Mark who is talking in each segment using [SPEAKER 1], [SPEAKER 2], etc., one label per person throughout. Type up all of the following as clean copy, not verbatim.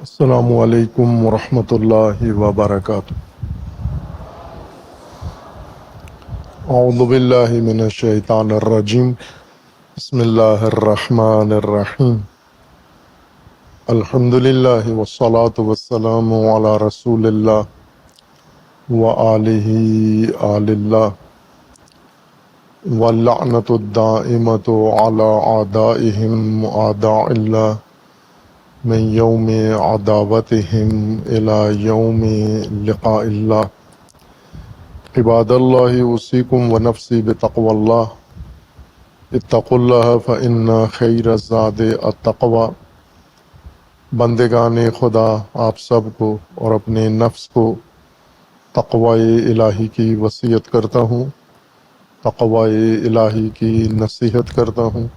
[SPEAKER 1] السلام علیکم ورحمۃ اللہ وبرکاتہ۔ اعوذ باللہ من الشیطان الرجیم، بسم اللہ الرحمن الرحیم۔ الحمد للہ والصلاة والسلام علی رسول اللہ وآلہ آل اللہ، واللعنۃ الدائمۃ علی اعدائہم اعداء اللہ من یوم عداوتہم الی یوم لقاء اللہ۔ عباد اللہ اوصیکم ونفسی بتقوی اللہ، اتقوا اللہ فإن خیر الزاد التقوی۔ بندگان خدا، آپ سب کو اور اپنے نفس کو تقوی الہی کی وصیت کرتا ہوں، تقوی الہی کی نصیحت کرتا ہوں،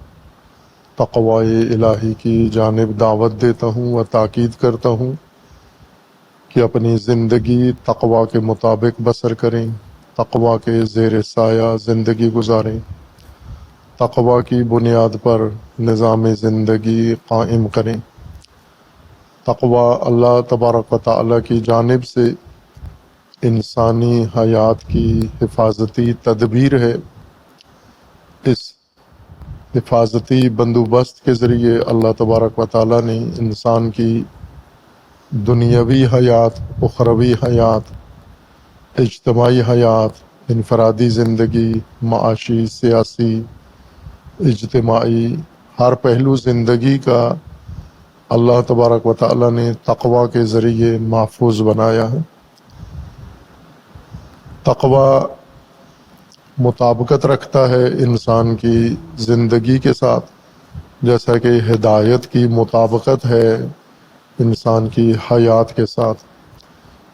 [SPEAKER 1] تقوی الہی کی جانب دعوت دیتا ہوں و تاکید کرتا ہوں کہ اپنی زندگی تقوی کے مطابق بسر کریں، تقوی کے زیر سایہ زندگی گزاریں، تقوی کی بنیاد پر نظام زندگی قائم کریں۔ تقوی اللہ تبارک و تعالیٰ کی جانب سے انسانی حیات کی حفاظتی تدبیر ہے۔ اس حفاظتی بندوبست کے ذریعے اللہ تبارک و تعالیٰ نے انسان کی دنیاوی حیات، اخروی حیات، اجتماعی حیات، انفرادی زندگی، معاشی، سیاسی، اجتماعی، ہر پہلو زندگی کا اللہ تبارک و تعالیٰ نے تقوی کے ذریعے محفوظ بنایا ہے۔ تقوی مطابقت رکھتا ہے انسان کی زندگی کے ساتھ، جیسا کہ ہدایت کی مطابقت ہے انسان کی حیات کے ساتھ۔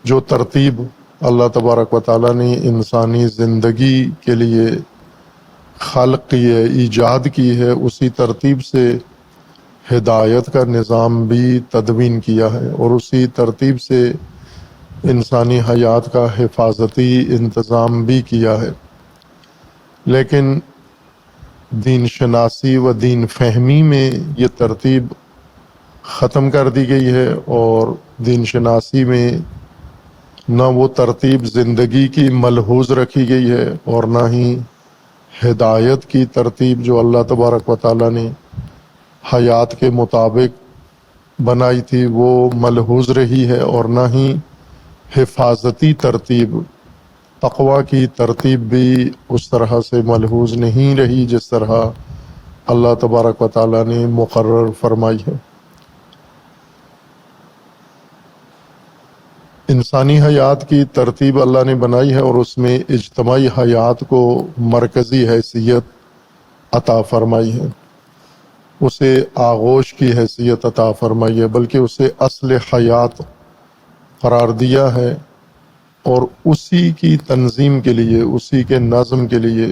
[SPEAKER 1] جو ترتیب اللہ تبارک و تعالیٰ نے انسانی زندگی کے لیے خلق کی ہے، ایجاد کی ہے، اسی ترتیب سے ہدایت کا نظام بھی تدوین کیا ہے، اور اسی ترتیب سے انسانی حیات کا حفاظتی انتظام بھی کیا ہے۔ لیکن دین شناسی و دین فہمی میں یہ ترتیب ختم کر دی گئی ہے، اور دین شناسی میں نہ وہ ترتیب زندگی کی ملحوظ رکھی گئی ہے، اور نہ ہی ہدایت کی ترتیب جو اللہ تبارک و تعالیٰ نے حیات کے مطابق بنائی تھی وہ ملحوظ رہی ہے، اور نہ ہی حفاظتی ترتیب، تقوی کی ترتیب بھی اس طرح سے ملحوظ نہیں رہی جس طرح اللہ تبارک و تعالیٰ نے مقرر فرمائی ہے۔ انسانی حیات کی ترتیب اللہ نے بنائی ہے، اور اس میں اجتماعی حیات کو مرکزی حیثیت عطا فرمائی ہے، اسے آغوش کی حیثیت عطا فرمائی ہے، بلکہ اسے اصل حیات قرار دیا ہے، اور اسی کی تنظیم کے لیے، اسی کے نظم کے لیے،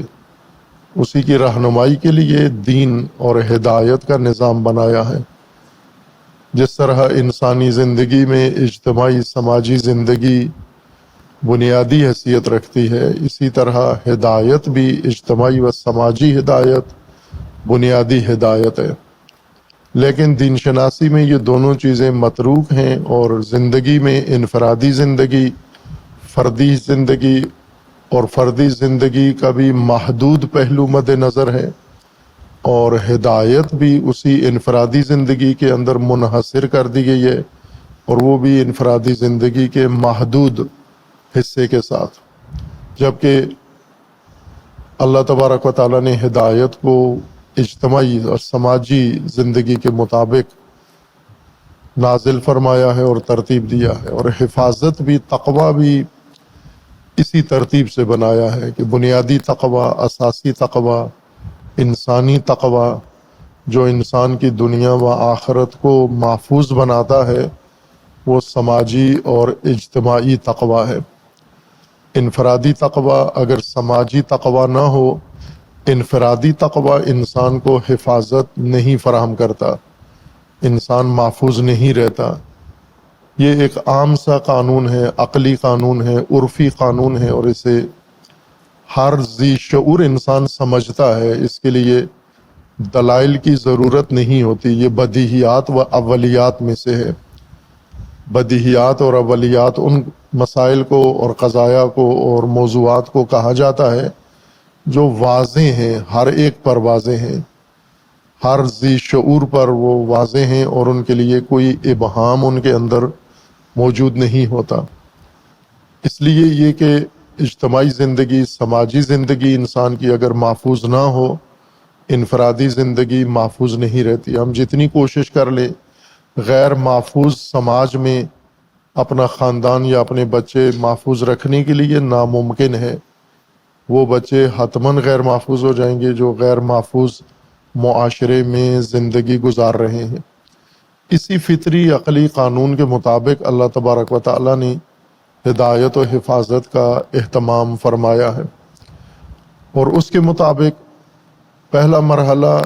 [SPEAKER 1] اسی کی رہنمائی کے لیے دین اور ہدایت کا نظام بنایا ہے۔ جس طرح انسانی زندگی میں اجتماعی سماجی زندگی بنیادی حیثیت رکھتی ہے، اسی طرح ہدایت بھی اجتماعی و سماجی ہدایت بنیادی ہدایت ہے۔ لیکن دین شناسی میں یہ دونوں چیزیں متروک ہیں، اور زندگی میں انفرادی زندگی، فردی زندگی اور فردی زندگی کا بھی محدود پہلو مد نظر ہے، اور ہدایت بھی اسی انفرادی زندگی کے اندر منحصر کر دی گئی ہے، اور وہ بھی انفرادی زندگی کے محدود حصے کے ساتھ۔ جبکہ اللہ تبارک و تعالیٰ نے ہدایت کو اجتماعی اور سماجی زندگی کے مطابق نازل فرمایا ہے اور ترتیب دیا ہے، اور حفاظت بھی، تقوی بھی اسی ترتیب سے بنایا ہے کہ بنیادی تقوی، اساسی تقوی، انسانی تقوی جو انسان کی دنیا و آخرت کو محفوظ بناتا ہے، وہ سماجی اور اجتماعی تقوی ہے۔ انفرادی تقوی اگر سماجی تقوی نہ ہو، انفرادی تقوی انسان کو حفاظت نہیں فراہم کرتا، انسان محفوظ نہیں رہتا۔ یہ ایک عام سا قانون ہے، عقلی قانون ہے، عرفی قانون ہے، اور اسے ہر ذی شعور انسان سمجھتا ہے، اس کے لیے دلائل کی ضرورت نہیں ہوتی، یہ بدیہیات و اولیات میں سے ہے۔ بدیہیات اور اولیات ان مسائل کو اور قضایا کو اور موضوعات کو کہا جاتا ہے جو واضح ہیں، ہر ایک پر واضح ہیں، ہر ذی شعور پر وہ واضح ہیں اور ان کے لیے کوئی ابہام ان کے اندر موجود نہیں ہوتا۔ اس لیے یہ کہ اجتماعی زندگی، سماجی زندگی انسان کی اگر محفوظ نہ ہو، انفرادی زندگی محفوظ نہیں رہتی۔ ہم جتنی کوشش کر لیں غیر محفوظ سماج میں اپنا خاندان یا اپنے بچے محفوظ رکھنے کے لیے ناممکن ہے۔ وہ بچے حتماً غیر محفوظ ہو جائیں گے جو غیر محفوظ معاشرے میں زندگی گزار رہے ہیں۔ اسی فطری عقلی قانون کے مطابق اللہ تبارک و تعالیٰ نے ہدایت و حفاظت کا اہتمام فرمایا ہے، اور اس کے مطابق پہلا مرحلہ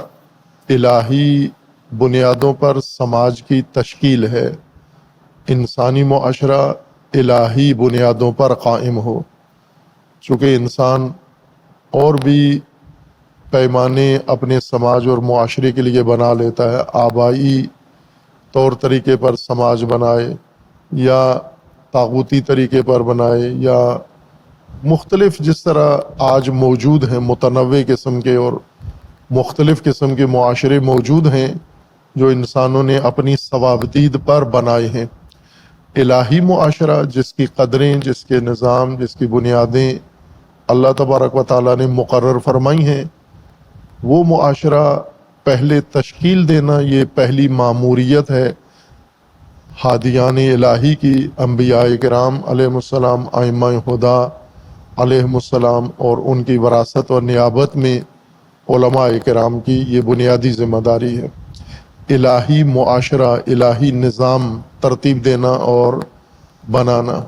[SPEAKER 1] الہی بنیادوں پر سماج کی تشکیل ہے۔ انسانی معاشرہ الہی بنیادوں پر قائم ہو، چونکہ انسان اور بھی پیمانے اپنے سماج اور معاشرے کے لیے بنا لیتا ہے، آبائی طور طریقے پر سماج بنائے یا طاغوتی طریقے پر بنائے، یا مختلف جس طرح آج موجود ہیں متنوع قسم کے اور مختلف قسم کے معاشرے موجود ہیں جو انسانوں نے اپنی ثوابدید پر بنائے ہیں۔ الہی معاشرہ جس کی قدریں، جس کے نظام، جس کی بنیادیں اللہ تبارک و تعالیٰ نے مقرر فرمائی ہیں، وہ معاشرہ پہلے تشکیل دینا یہ پہلی ماموریت ہے ہادیان الہی کی، انبیاء کرام علیہ السلام، ائمہ ہدیٰ علیہ السلام، اور ان کی وراثت اور نیابت میں علماء کرام کی یہ بنیادی ذمہ داری ہے۔ الہی معاشرہ، الہی نظام ترتیب دینا اور بنانا۔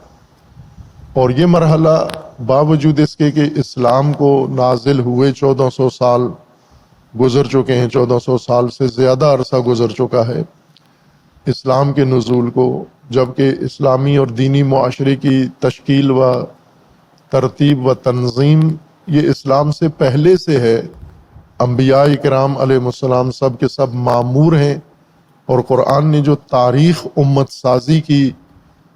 [SPEAKER 1] اور یہ مرحلہ باوجود اس کے کہ اسلام کو نازل ہوئے 1400 سال گزر چکے ہیں، 1400 سال سے زیادہ عرصہ گزر چکا ہے اسلام کے نزول کو، جبکہ اسلامی اور دینی معاشرے کی تشکیل و ترتیب و تنظیم یہ اسلام سے پہلے سے ہے۔ انبیاء کرام علیہ السلام سب کے سب مامور ہیں، اور قرآن نے جو تاریخ امت سازی کی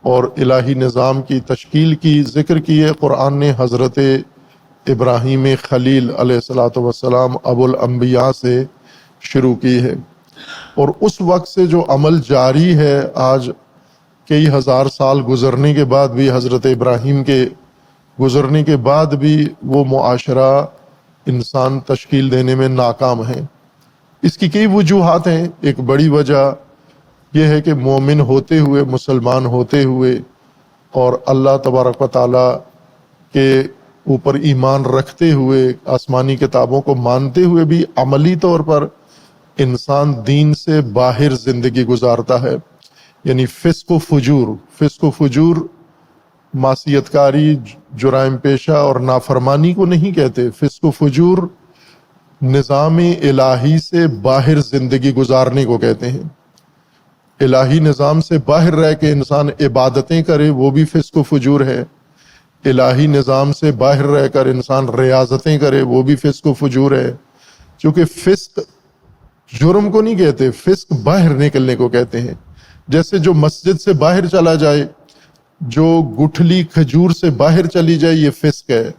[SPEAKER 1] اور الہی نظام کی تشکیل کی ذکر کی ہے، قرآن نے حضرت ابراہیم خلیل علیہ السلام ابو الانبیاء سے شروع کی ہے، اور اس وقت سے جو عمل جاری ہے آج کئی ہزار سال گزرنے کے بعد بھی، حضرت ابراہیم کے گزرنے کے بعد بھی وہ معاشرہ انسان تشکیل دینے میں ناکام ہے۔ اس کی کئی وجوہات ہیں۔ ایک بڑی وجہ یہ ہے کہ مومن ہوتے ہوئے، مسلمان ہوتے ہوئے اور اللہ تبارک و تعالیٰ کے اوپر ایمان رکھتے ہوئے، آسمانی کتابوں کو مانتے ہوئے بھی عملی طور پر انسان دین سے باہر زندگی گزارتا ہے، یعنی فسق و فجور معصیت کاری، جرائم پیشہ اور نافرمانی کو نہیں کہتے۔ فسق و فجور نظام الہی سے باہر زندگی گزارنے کو کہتے ہیں۔ الہی نظام سے باہر رہ کے انسان عبادتیں کرے وہ بھی فسق و فجور ہے، الہی نظام سے باہر رہ کر انسان ریاضتیں کرے وہ بھی فسق و فجور ہے، کیونکہ فسق جرم کو نہیں کہتے، فسق باہر نکلنے کو کہتے ہیں۔ جیسے جو مسجد سے باہر چلا جائے، جو گٹھلی کھجور سے باہر چلی جائے، یہ فسق ہے،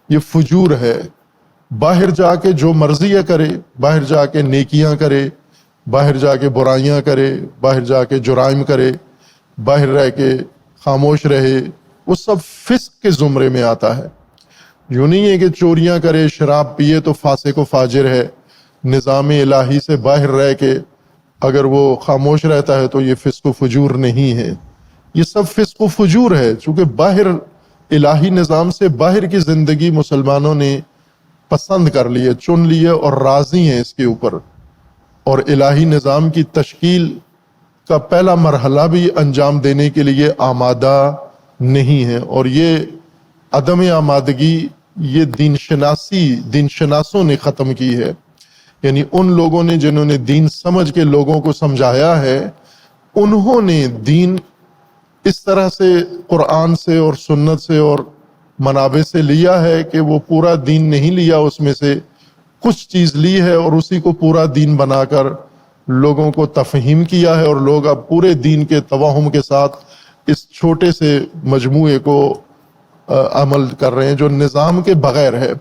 [SPEAKER 1] یہ فجور ہے۔ باہر جا کے جو مرضی کرے، باہر جا کے نیکیاں کرے، باہر جا کے برائیاں کرے، باہر جا کے جرائم کرے، باہر رہ کے خاموش رہے، وہ سب فسق کے زمرے میں آتا ہے۔ یوں نہیں ہے کہ چوریاں کرے، شراب پیے تو فاسق و فاجر ہے۔ نظام الہی سے باہر رہ کے اگر وہ خاموش رہتا ہے تو یہ فسق و فجور نہیں ہے، یہ سب فسق و فجور ہے، چونکہ باہر الہی نظام سے باہر کی زندگی مسلمانوں نے پسند کر لی ہے، چن لی ہے اور راضی ہیں اس کے اوپر، اور الہی نظام کی تشکیل کا پہلا مرحلہ بھی انجام دینے کے لیے آمادہ نہیں ہے۔ اور یہ عدم آمادگی یہ دین شناسوں نے ختم کی ہے، یعنی ان لوگوں نے جنہوں نے دین سمجھ کے لوگوں کو سمجھایا ہے، انہوں نے دین اس طرح سے قرآن سے اور سنت سے اور منابع سے لیا ہے کہ وہ پورا دین نہیں لیا، اس میں سے کچھ چیز لی ہے اور اسی کو پورا دین بنا کر لوگوں کو تفہیم کیا ہے، اور لوگ اب پورے دین کے توہم کے ساتھ اس چھوٹے سے مجموعے کو عمل کر رہے ہیں جو نظام کے بغیر ہے۔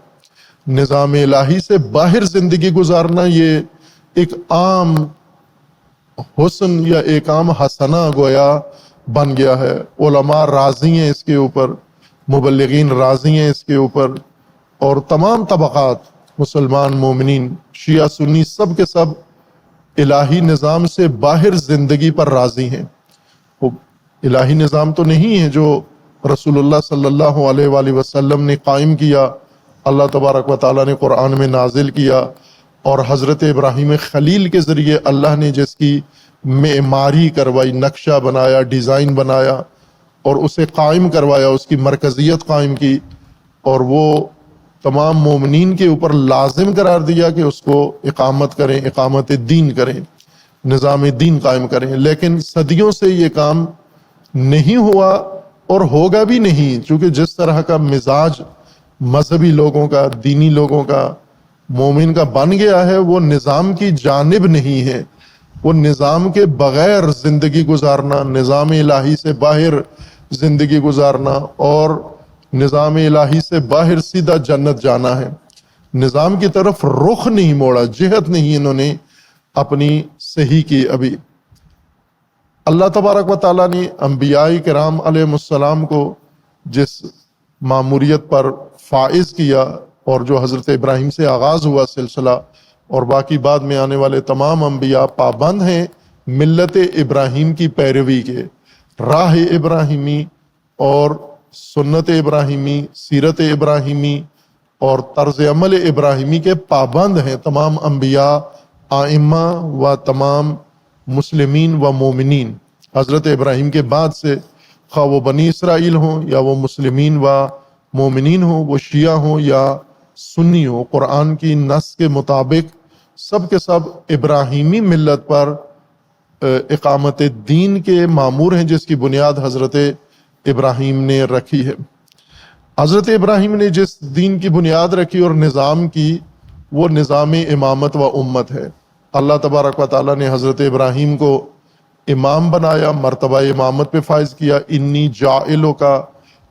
[SPEAKER 1] نظام الہی سے باہر زندگی گزارنا یہ ایک عام حسن یا ایک عام حسنہ گویا بن گیا ہے۔ علماء راضی ہیں اس کے اوپر، مبلغین راضی ہیں اس کے اوپر، اور تمام طبقات مسلمان، مومنین، شیعہ، سنی، سب کے سب الہی نظام سے باہر زندگی پر راضی ہیں۔ وہ الہی نظام تو نہیں ہے جو رسول اللہ صلی اللہ علیہ وآلہ وسلم نے قائم کیا، اللہ تبارک و تعالیٰ نے قرآن میں نازل کیا، اور حضرت ابراہیم خلیل کے ذریعے اللہ نے جس کی معماری کروائی، نقشہ بنایا، ڈیزائن بنایا، اور اسے قائم کروایا، اس کی مرکزیت قائم کی، اور وہ تمام مومنین کے اوپر لازم قرار دیا کہ اس کو اقامت کریں، اقامت دین کریں، نظام دین قائم کریں۔ لیکن صدیوں سے یہ کام نہیں ہوا اور ہوگا بھی نہیں، چونکہ جس طرح کا مزاج مذہبی لوگوں کا، دینی لوگوں کا، مومن کا بن گیا ہے، وہ نظام کی جانب نہیں ہے۔ وہ نظام کے بغیر زندگی گزارنا، نظام الہی سے باہر زندگی گزارنا، اور نظام الہی سے باہر سیدھا جنت جانا ہے۔ نظام کی طرف رخ نہیں موڑا، جہت نہیں انہوں نے اپنی صحیح کی ابھی۔ اللہ تبارک و تعالیٰ نے انبیاء کرام علیہ السلام کو جس ماموریت پر فائز کیا، اور جو حضرت ابراہیم سے آغاز ہوا سلسلہ، اور باقی بعد میں آنے والے تمام انبیاء پابند ہیں ملت ابراہیم کی پیروی کے، راہ ابراہیمی اور سنت ابراہیمی، سیرت ابراہیمی اور طرز عمل ابراہیمی کے پابند ہیں تمام انبیاء، آئمہ و تمام مسلمین و مومنین۔ حضرت ابراہیم کے بعد سے خواہ وہ بنی اسرائیل ہوں یا وہ مسلمین و مومنین ہوں، وہ شیعہ ہوں یا سنی ہوں، قرآن کی نص کے مطابق سب کے سب ابراہیمی ملت پر اقامت دین کے مامور ہیں، جس کی بنیاد حضرت ابراہیم نے رکھی ہے۔ حضرت ابراہیم نے جس دین کی بنیاد رکھی اور نظام کی، وہ نظام امامت و امت ہے۔ اللہ تبارک و تعالیٰ نے حضرت ابراہیم کو امام بنایا، مرتبہ امامت پہ فائز کیا، انی جاعلک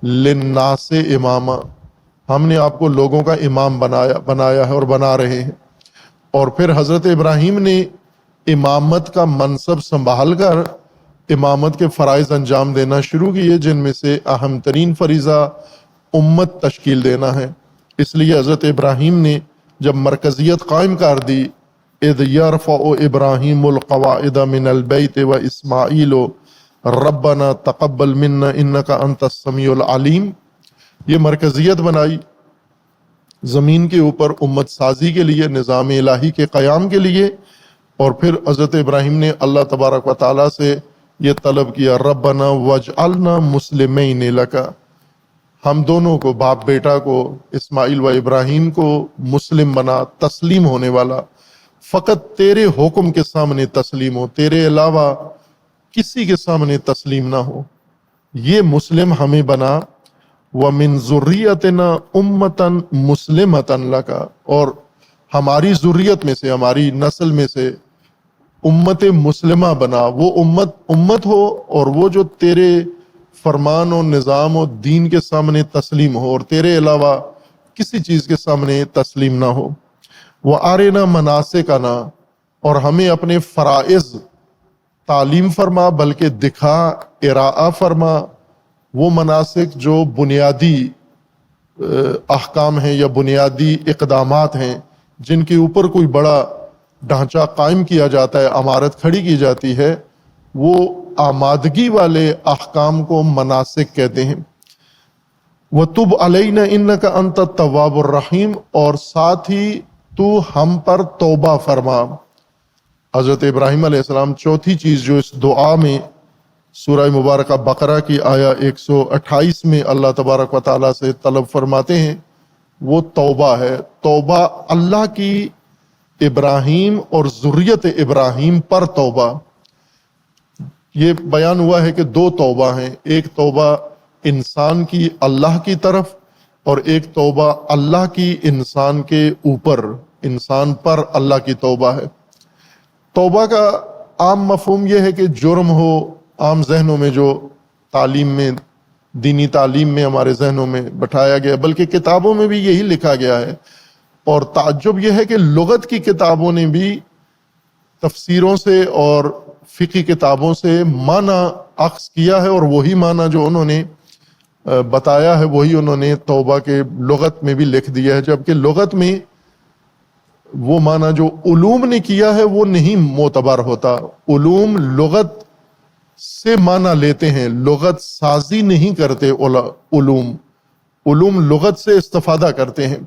[SPEAKER 1] للناس اماما، ہم نے آپ کو لوگوں کا امام بنایا ہے اور بنا رہے ہیں۔ اور پھر حضرت ابراہیم نے امامت کا منصب سنبھال کر امامت کے فرائض انجام دینا شروع کیے، جن میں سے اہم ترین فریضہ امت تشکیل دینا ہے۔ اس لیے حضرت ابراہیم نے جب مرکزیت قائم کر دی، اذ یرفع ابراہیم القواعد من البیت و اسماعیل ربنا تقبل منا انک انت السمیع العلیم، یہ مرکزیت بنائی زمین کے اوپر امت سازی کے لیے، نظام الہی کے قیام کے لیے۔ اور پھر حضرت ابراہیم نے اللہ تبارک و تعالیٰ سے یہ طلب کیا، ربنا واجعلنا مسلمین لک، ہم دونوں کو، باپ بیٹا کو، اسماعیل و ابراہیم کو مسلم بنا، تسلیم ہونے والا، فقط تیرے حکم کے سامنے تسلیم ہو، تیرے علاوہ کسی کے سامنے تسلیم نہ ہو، یہ مسلم ہمیں بنا۔ وَمِن ذُرِّيَّتِنَا أُمَّةً مُسْلِمَةً لَكَ، اور ہماری ذریت میں سے، ہماری نسل میں سے امت مسلمہ بنا، وہ امت ہو اور وہ جو تیرے فرمان و نظام و دین کے سامنے تسلیم ہو، اور تیرے علاوہ کسی چیز کے سامنے تسلیم نہ ہو۔ وَأَرِنَا مَنَاسِكَنَا، اور ہمیں اپنے فرائض تعلیم فرما، بلکہ دکھا، اراء فرما، وہ مناسک جو بنیادی احکام ہیں یا بنیادی اقدامات ہیں جن کے اوپر کوئی بڑا ڈھانچہ قائم کیا جاتا ہے، عمارت کھڑی کی جاتی ہے، وہ آمادگی والے احکام کو مناسک کہتے ہیں۔ وَتُبْ عَلَيْنَا إِنَّكَ أَنْتَ التَّوَّابُ الرَّحِيمُ، اور ساتھ ہی تو ہم پر توبہ فرما۔ حضرت ابراہیم علیہ السلام چوتھی چیز جو اس دعا میں سورہ مبارکہ بقرہ کی آیا 128 میں اللہ تبارک و تعالیٰ سے طلب فرماتے ہیں، وہ توبہ ہے۔ توبہ اللہ کی ابراہیم اور ذریت ابراہیم پر توبہ۔ یہ بیان ہوا ہے کہ دو توبہ ہیں، ایک توبہ انسان کی اللہ کی طرف، اور ایک توبہ اللہ کی انسان کے اوپر، انسان پر اللہ کی توبہ ہے۔ توبہ کا عام مفہوم یہ ہے کہ جرم ہو، عام ذہنوں میں جو تعلیم میں، دینی تعلیم میں ہمارے ذہنوں میں بٹھایا گیا، بلکہ کتابوں میں بھی یہی لکھا گیا ہے۔ اور تعجب یہ ہے کہ لغت کی کتابوں نے بھی تفسیروں سے اور فقہی کتابوں سے معنی اخذ کیا ہے، اور وہی معنی جو انہوں نے بتایا ہے وہی انہوں نے توبہ کے لغت میں بھی لکھ دیا ہے، جبکہ لغت میں وہ معنی جو علوم نے کیا ہے وہ نہیں معتبر ہوتا۔ علوم لغت سے معنی لیتے ہیں، لغت سازی نہیں کرتے۔ علوم لغت سے استفادہ کرتے ہیں،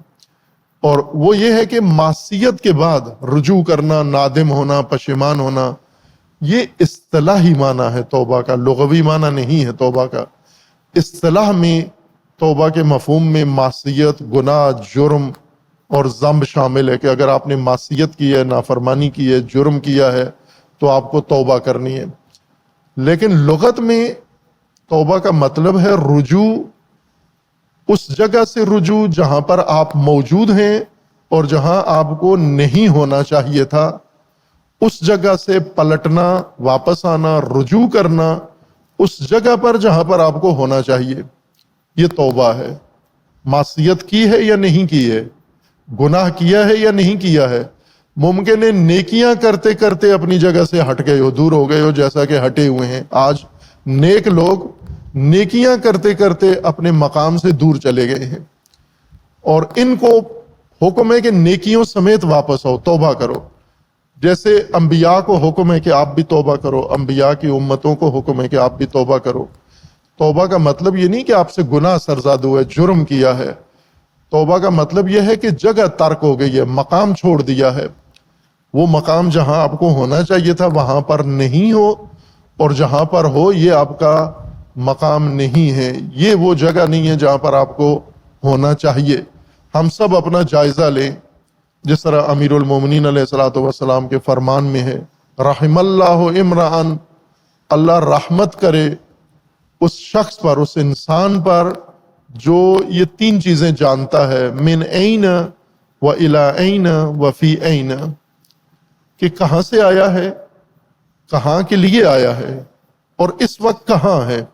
[SPEAKER 1] اور وہ یہ ہے کہ معصیت کے بعد رجوع کرنا، نادم ہونا، پشیمان ہونا، یہ اصطلاحی معنی ہے توبہ کا، لغوی معنی نہیں ہے توبہ کا۔ اصطلاح میں توبہ کے مفہوم میں معصیت، گناہ، جرم اور ذنب شامل ہے، کہ اگر آپ نے معصیت کی ہے، نافرمانی کی ہے، جرم کیا ہے تو آپ کو توبہ کرنی ہے۔ لیکن لغت میں توبہ کا مطلب ہے رجوع، اس جگہ سے رجوع جہاں پر آپ موجود ہیں اور جہاں آپ کو نہیں ہونا چاہیے تھا، اس جگہ سے پلٹنا، واپس آنا، رجوع کرنا اس جگہ پر جہاں پر آپ کو ہونا چاہیے، یہ توبہ ہے۔ معصیت کی ہے یا نہیں کی ہے، گناہ کیا ہے یا نہیں کیا ہے، ممکن ہے نیکیاں کرتے کرتے اپنی جگہ سے ہٹ گئے ہو، دور ہو گئے ہو، جیسا کہ ہٹے ہوئے ہیں آج نیک لوگ، نیکیاں کرتے کرتے اپنے مقام سے دور چلے گئے ہیں، اور ان کو حکم ہے کہ نیکیوں سمیت واپس آؤ، توبہ کرو۔ جیسے انبیاء کو حکم ہے کہ آپ بھی توبہ کرو، انبیاء کی امتوں کو حکم ہے کہ آپ بھی توبہ کرو۔ توبہ کا مطلب یہ نہیں کہ آپ سے گناہ سرزاد ہوا ہے، جرم کیا ہے۔ توبہ کا مطلب یہ ہے کہ جگہ ترک ہو گئی ہے، مقام چھوڑ دیا ہے، وہ مقام جہاں آپ کو ہونا چاہیے تھا وہاں پر نہیں ہو، اور جہاں پر ہو یہ آپ کا مقام نہیں ہے، یہ وہ جگہ نہیں ہے جہاں پر آپ کو ہونا چاہیے۔ ہم سب اپنا جائزہ لیں، جس طرح امیر المومنین علیہ الصلوۃ والسلام کے فرمان میں ہے، رحم اللہ امرأن، اللہ رحمت کرے اس شخص پر، اس انسان پر جو یہ تین چیزیں جانتا ہے، من این و الی این و فی این، کہ کہاں سے آیا ہے، کہاں کے لیے آیا ہے، اور اس وقت کہاں ہے۔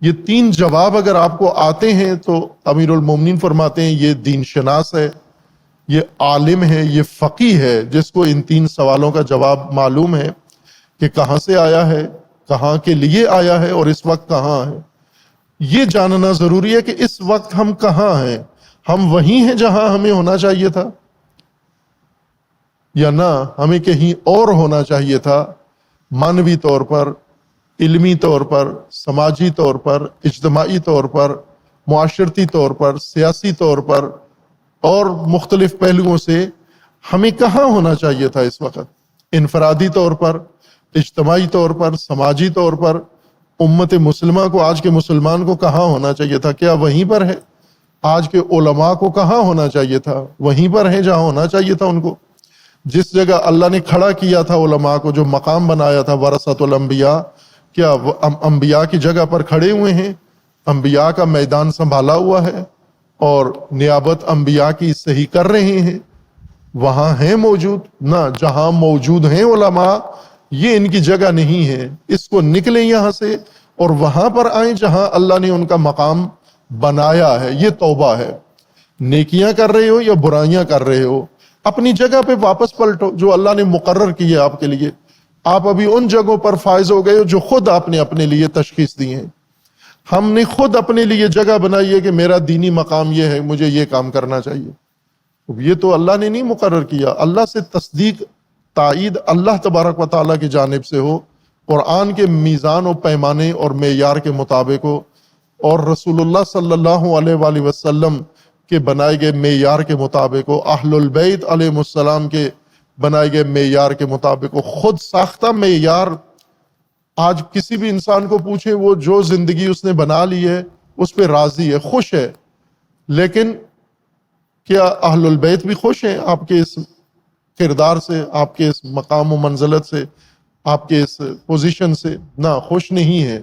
[SPEAKER 1] یہ تین جواب اگر آپ کو آتے ہیں تو امیر المومنین فرماتے ہیں یہ دین شناس ہے، یہ عالم ہے، یہ فقیہ ہے، جس کو ان تین سوالوں کا جواب معلوم ہے کہ کہاں سے آیا ہے، کہاں کے لیے آیا ہے، اور اس وقت کہاں ہے۔ یہ جاننا ضروری ہے کہ اس وقت ہم کہاں ہیں، ہم وہیں ہیں جہاں ہمیں ہونا چاہیے تھا، یا نہ ہمیں کہیں اور ہونا چاہیے تھا، معنوی طور پر، علمی طور پر، سماجی طور پر، اجتماعی طور پر، معاشرتی طور پر، سیاسی طور پر، اور مختلف پہلوؤں سے ہمیں کہاں ہونا چاہیے تھا اس وقت، انفرادی طور پر، اجتماعی طور پر، سماجی طور پر۔ امت مسلمہ کو، آج کے مسلمان کو کہاں ہونا چاہیے تھا، کیا وہیں پر ہے؟ آج کے علماء کو کہاں ہونا چاہیے تھا، وہیں پر ہے جہاں ہونا چاہیے تھا ان کو۔ جس جگہ اللہ نے کھڑا کیا تھا علماء کو، جو مقام بنایا تھا ورثۃ الانبیاء، کیا انبیاء کی جگہ پر کھڑے ہوئے ہیں، انبیاء کا میدان سنبھالا ہوا ہے، اور نیابت انبیاء کی صحیح کر رہے ہیں، وہاں ہیں موجود؟ نہ، جہاں موجود ہیں علماء یہ ان کی جگہ نہیں ہے، اس کو نکلیں یہاں سے اور وہاں پر آئیں جہاں اللہ نے ان کا مقام بنایا ہے۔ یہ توبہ ہے۔ نیکیاں کر رہے ہو یا برائیاں کر رہے ہو، اپنی جگہ پہ واپس پلٹو جو اللہ نے مقرر کی ہے آپ کے لیے۔ آپ ابھی ان جگہوں پر فائز ہو گئے ہو جو خود آپ نے اپنے لیے تشخیص دی ہیں۔ ہم نے خود اپنے لیے جگہ بنائی ہے کہ میرا دینی مقام یہ ہے، مجھے یہ کام کرنا چاہیے۔ یہ تو اللہ نے نہیں مقرر کیا، اللہ سے تصدیق، تائید اللہ تبارک و تعالیٰ کی جانب سے ہو، قرآن کے میزان و پیمانے اور معیار کے مطابق ہو، اور رسول اللہ صلی اللہ علیہ وآلہ وسلم کے بنائے گئے معیار کے مطابق ہو، اہل البیت علیہ السلام کے بنائے گئے معیار کے مطابق ہو۔ خود ساختہ معیار، آج کسی بھی انسان کو پوچھیں، وہ جو زندگی اس نے بنا لی ہے اس پہ راضی ہے، خوش ہے، لیکن کیا اہل البیت بھی خوش ہیں آپ کے اس کردار سے، آپ کے اس مقام و منزلت سے، آپ کے اس پوزیشن سے؟ نہ، خوش نہیں ہے۔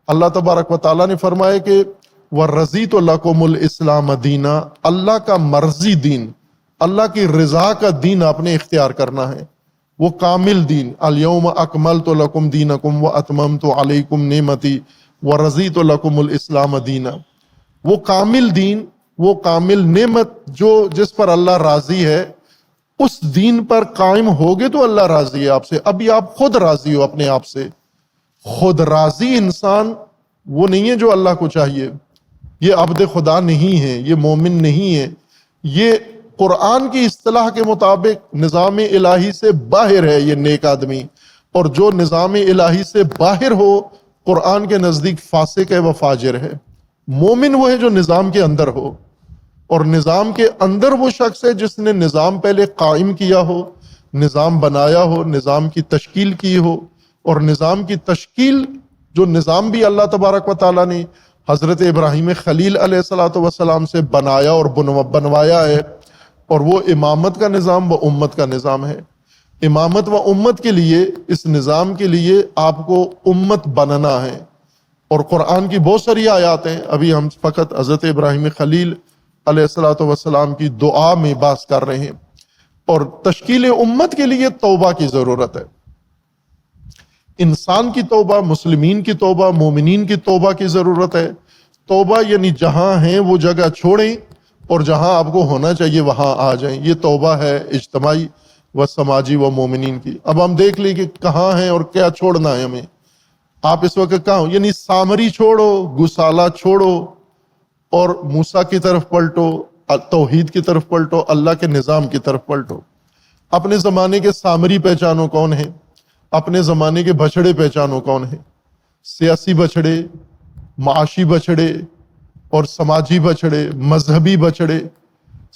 [SPEAKER 1] اللہ تبارک و تعالیٰ نے فرمایا کہ وَرَضِيتُ لَكُمُ الْإِسْلَامَ دِينًا، اللہ کا مرضی دین، اللہ کی رضا کا دین آپ نے اختیار کرنا ہے۔ وہ کامل دین، الیوم اکملت لکم دینکم واتممت علیکم نعمتی ورضیت لکم الاسلام دینا، وہ کامل دین، وہ کامل نعمت جس پر اللہ راضی ہے، اس دین پر قائم ہوگے تو اللہ راضی ہے آپ سے۔ ابھی آپ خود راضی ہو اپنے آپ سے۔ خود راضی انسان وہ نہیں ہے جو اللہ کو چاہیے، یہ عبد خدا نہیں ہے، یہ مومن نہیں ہے، یہ قرآن کی اصطلاح کے مطابق نظام الہی سے باہر ہے یہ نیک آدمی۔ اور جو نظام الہی سے باہر ہو قرآن کے نزدیک فاسق ہے و فاجر ہے۔ مومن وہ ہے جو نظام کے اندر ہو، اور نظام کے اندر وہ شخص ہے جس نے نظام پہلے قائم کیا ہو، نظام بنایا ہو، نظام کی تشکیل کی ہو، اور نظام کی تشکیل جو نظام بھی اللہ تبارک و تعالیٰ نے حضرت ابراہیم خلیل علیہ السلام سے بنایا اور بنوایا ہے، اور وہ امامت کا نظام و امت کا نظام ہے۔ امامت و امت کے لیے، اس نظام کے لیے آپ کو امت بننا ہے، اور قرآن کی بہت ساری آیات ہیں۔ ابھی ہم فقط حضرت ابراہیم خلیل علیہ السلام کی دعا میں بات کر رہے ہیں۔ اور تشکیل امت کے لیے توبہ کی ضرورت ہے، انسان کی توبہ، مسلمین کی توبہ، مومنین کی توبہ کی ضرورت ہے۔ توبہ یعنی جہاں ہیں وہ جگہ چھوڑیں اور جہاں آپ کو ہونا چاہیے وہاں آ جائیں، یہ توبہ ہے اجتماعی و سماجی و مومنین کی۔ اب ہم دیکھ لیں کہ کہاں ہیں اور کیا چھوڑنا ہے ہمیں۔ آپ اس وقت کہاں ہو؟ یعنی سامری چھوڑو، گسالہ چھوڑو، اور موسیٰ کی طرف پلٹو، توحید کی طرف پلٹو، اللہ کے نظام کی طرف پلٹو۔ اپنے زمانے کے سامری پہچانو کون ہیں، اپنے زمانے کے بچڑے پہچانو کون ہیں، سیاسی بچڑے، معاشی بچڑے اور سماجی بچڑے، مذہبی بچڑے۔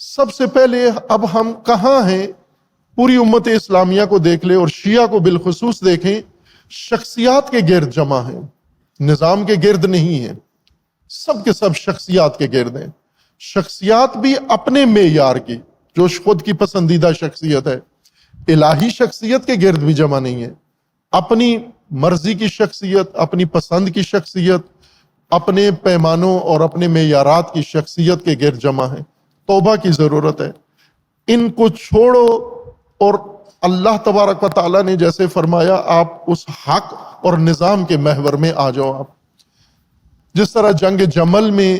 [SPEAKER 1] سب سے پہلے اب ہم کہاں ہیں؟ پوری امت اسلامیہ کو دیکھ لیں، اور شیعہ کو بالخصوص دیکھیں، شخصیات کے گرد جمع ہیں، نظام کے گرد نہیں ہیں۔ سب کے سب شخصیات کے گرد ہیں، شخصیات بھی اپنے معیار کی، جو خود کی پسندیدہ شخصیت ہے۔ الہی شخصیت کے گرد بھی جمع نہیں ہے، اپنی مرضی کی شخصیت، اپنی پسند کی شخصیت، اپنے پیمانوں اور اپنے معیارات کی شخصیت کے گرد جمع ہے۔ توبہ کی ضرورت ہے، ان کو چھوڑو، اور اللہ تبارک و تعالیٰ نے جیسے فرمایا آپ اس حق اور نظام کے محور میں آ جاؤ۔ آپ جس طرح جنگ جمل میں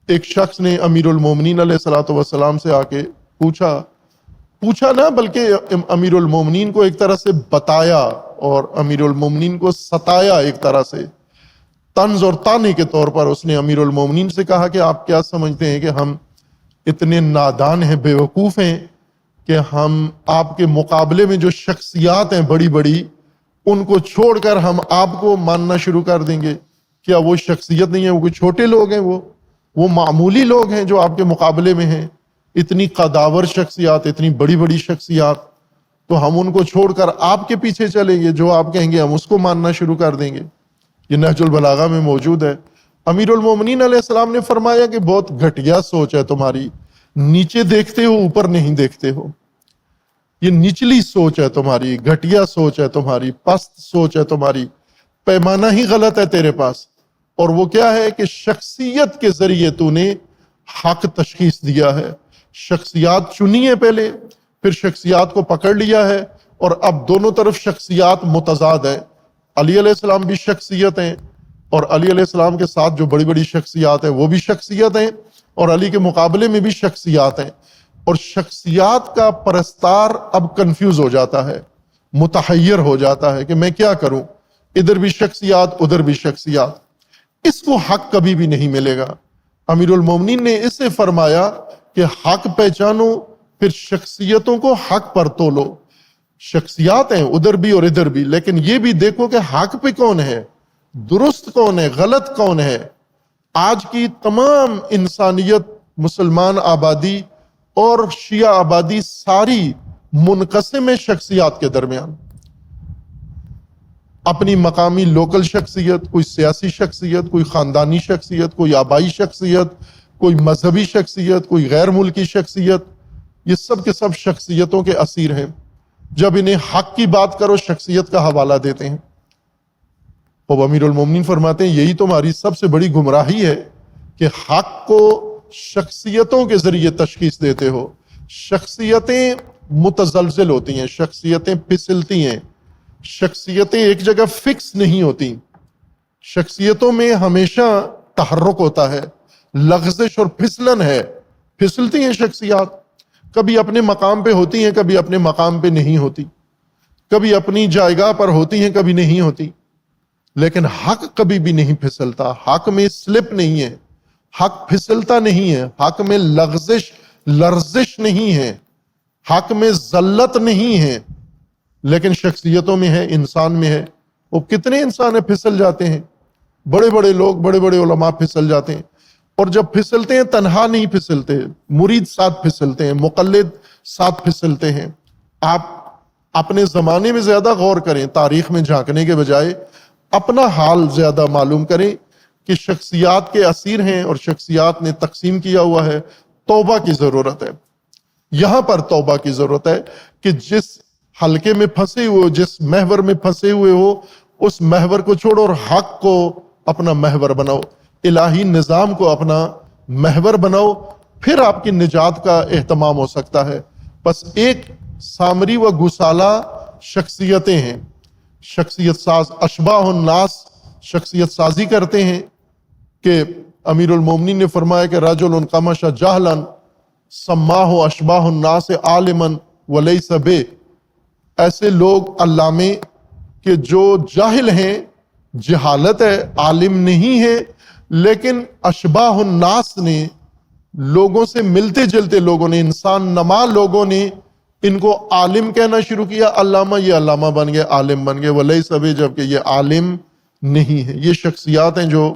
[SPEAKER 1] ایک شخص نے امیر المومنین علیہ السلام سے آ کے پوچھا نہ، بلکہ امیر المومنین کو ایک طرح سے بتایا، اور امیر المومنین کو ستایا، ایک طرح سے طنز اور طعنے کے طور پر اس نے امیر المومنین سے کہا کہ آپ کیا سمجھتے ہیں کہ ہم اتنے نادان ہیں، بے وقوف ہیں کہ ہم آپ کے مقابلے میں جو شخصیات ہیں بڑی بڑی، ان کو چھوڑ کر ہم آپ کو ماننا شروع کر دیں گے؟ کیا وہ شخصیت نہیں ہے؟ وہ کوئی چھوٹے لوگ ہیں، وہ معمولی لوگ ہیں جو آپ کے مقابلے میں ہیں۔ اتنی قداور شخصیات، اتنی بڑی بڑی شخصیات، تو ہم ان کو چھوڑ کر آپ کے پیچھے چلیں گے؟ جو آپ کہیں گے ہم اس کو ماننا شروع کر دیں گے۔ یہ نہج البلاغہ میں موجود ہے۔ امیر المومنین علیہ السلام نے فرمایا کہ بہت گھٹیا سوچ ہے تمہاری، نیچے دیکھتے ہو اوپر نہیں دیکھتے ہو، یہ نچلی سوچ ہے تمہاری، گھٹیا سوچ ہے تمہاری، پست سوچ ہے تمہاری، پیمانہ ہی غلط ہے تیرے پاس۔ اور وہ کیا ہے کہ شخصیت کے ذریعے تو نے حق تشخیص دیا ہے، شخصیات چنی ہے پہلے، پھر شخصیات کو پکڑ لیا ہے، اور اب دونوں طرف شخصیات متضاد ہیں۔ علی علیہ السلام بھی شخصیت ہیں، اور علی علیہ السلام کے ساتھ جو بڑی بڑی شخصیات ہیں وہ بھی شخصیت ہیں، اور علی کے مقابلے میں بھی شخصیات ہیں۔ اور شخصیات کا پرستار اب کنفیوز ہو جاتا ہے، متحیر ہو جاتا ہے کہ میں کیا کروں، ادھر بھی شخصیات ادھر بھی شخصیات، اس کو حق کبھی بھی نہیں ملے گا۔ امیر المومنین نے اس سے فرمایا کہ حق پہچانو، پھر شخصیتوں کو حق پر تولو۔ شخصیات ہیں ادھر بھی اور ادھر بھی، لیکن یہ بھی دیکھو کہ حق پہ کون ہے، درست کون ہے، غلط کون ہے۔ آج کی تمام انسانیت، مسلمان آبادی اور شیعہ آبادی، ساری منقسم ہے شخصیات کے درمیان۔ اپنی مقامی لوکل شخصیت، کوئی سیاسی شخصیت، کوئی خاندانی شخصیت، کوئی آبائی شخصیت، کوئی مذہبی شخصیت، کوئی غیر ملکی شخصیت، یہ سب کے سب شخصیتوں کے اسیر ہیں۔ جب انہیں حق کی بات کرو شخصیت کا حوالہ دیتے ہیں۔ اب امیر المومنین فرماتے ہیں یہی تمہاری سب سے بڑی گمراہی ہے کہ حق کو شخصیتوں کے ذریعے تشخیص دیتے ہو۔ شخصیتیں متزلزل ہوتی ہیں، شخصیتیں پھسلتی ہیں، شخصیتیں ایک جگہ فکس نہیں ہوتی، شخصیتوں میں ہمیشہ تحرک ہوتا ہے، لغزش اور پھسلن ہے، پھسلتی ہیں شخصیات، کبھی اپنے مقام پہ ہوتی ہیں، کبھی اپنے مقام پہ نہیں ہوتی، کبھی اپنی جائگاہ پر ہوتی ہیں، کبھی نہیں ہوتی، لیکن حق کبھی بھی نہیں پھسلتا، حق میں سلپ نہیں ہے، حق پھسلتا نہیں ہے، حق میں لرزش نہیں ہے، حق میں ذلت نہیں ہے، لیکن شخصیتوں میں ہے، انسان میں ہے۔ وہ کتنے انسان پھسل جاتے ہیں، بڑے بڑے لوگ، بڑے بڑے علماء پھسل جاتے ہیں، اور جب پھسلتے ہیں تنہا نہیں پھسلتے، مرید ساتھ پھسلتے ہیں، مقلد ساتھ پھسلتے ہیں۔ آپ اپنے زمانے میں زیادہ غور کریں، تاریخ میں جھانکنے کے بجائے اپنا حال زیادہ معلوم کریں کہ شخصیات کے اسیر ہیں اور شخصیات نے تقسیم کیا ہوا ہے۔ توبہ کی ضرورت ہے، یہاں پر توبہ کی ضرورت ہے کہ جس حلقے میں پھنسے ہوئے، جس محور میں پھنسے ہوئے ہو، اس محور کو چھوڑو اور حق کو اپنا محور بناؤ، الہی نظام کو اپنا محور بناؤ، پھر آپ کی نجات کا اہتمام ہو سکتا ہے۔ بس ایک سامری و گسالہ شخصیتیں ہیں، شخصیت ساز، اشباہ الناس شخصیت سازی کرتے ہیں، کہ امیر المومنین نے فرمایا کہ رجل قمش جہلا سماہ اشباہ الناس عالما ولیس بے، ایسے لوگ علامے کہ جو جاہل ہیں، جہالت ہے، عالم نہیں ہے، لیکن اشباہ الناس نے، لوگوں سے ملتے جلتے لوگوں نے، انسان نما لوگوں نے ان کو عالم کہنا شروع کیا، علامہ، یہ علامہ بن گئے، عالم بن گئے، ولیس بے، جبکہ یہ عالم نہیں ہے۔ یہ شخصیات ہیں جو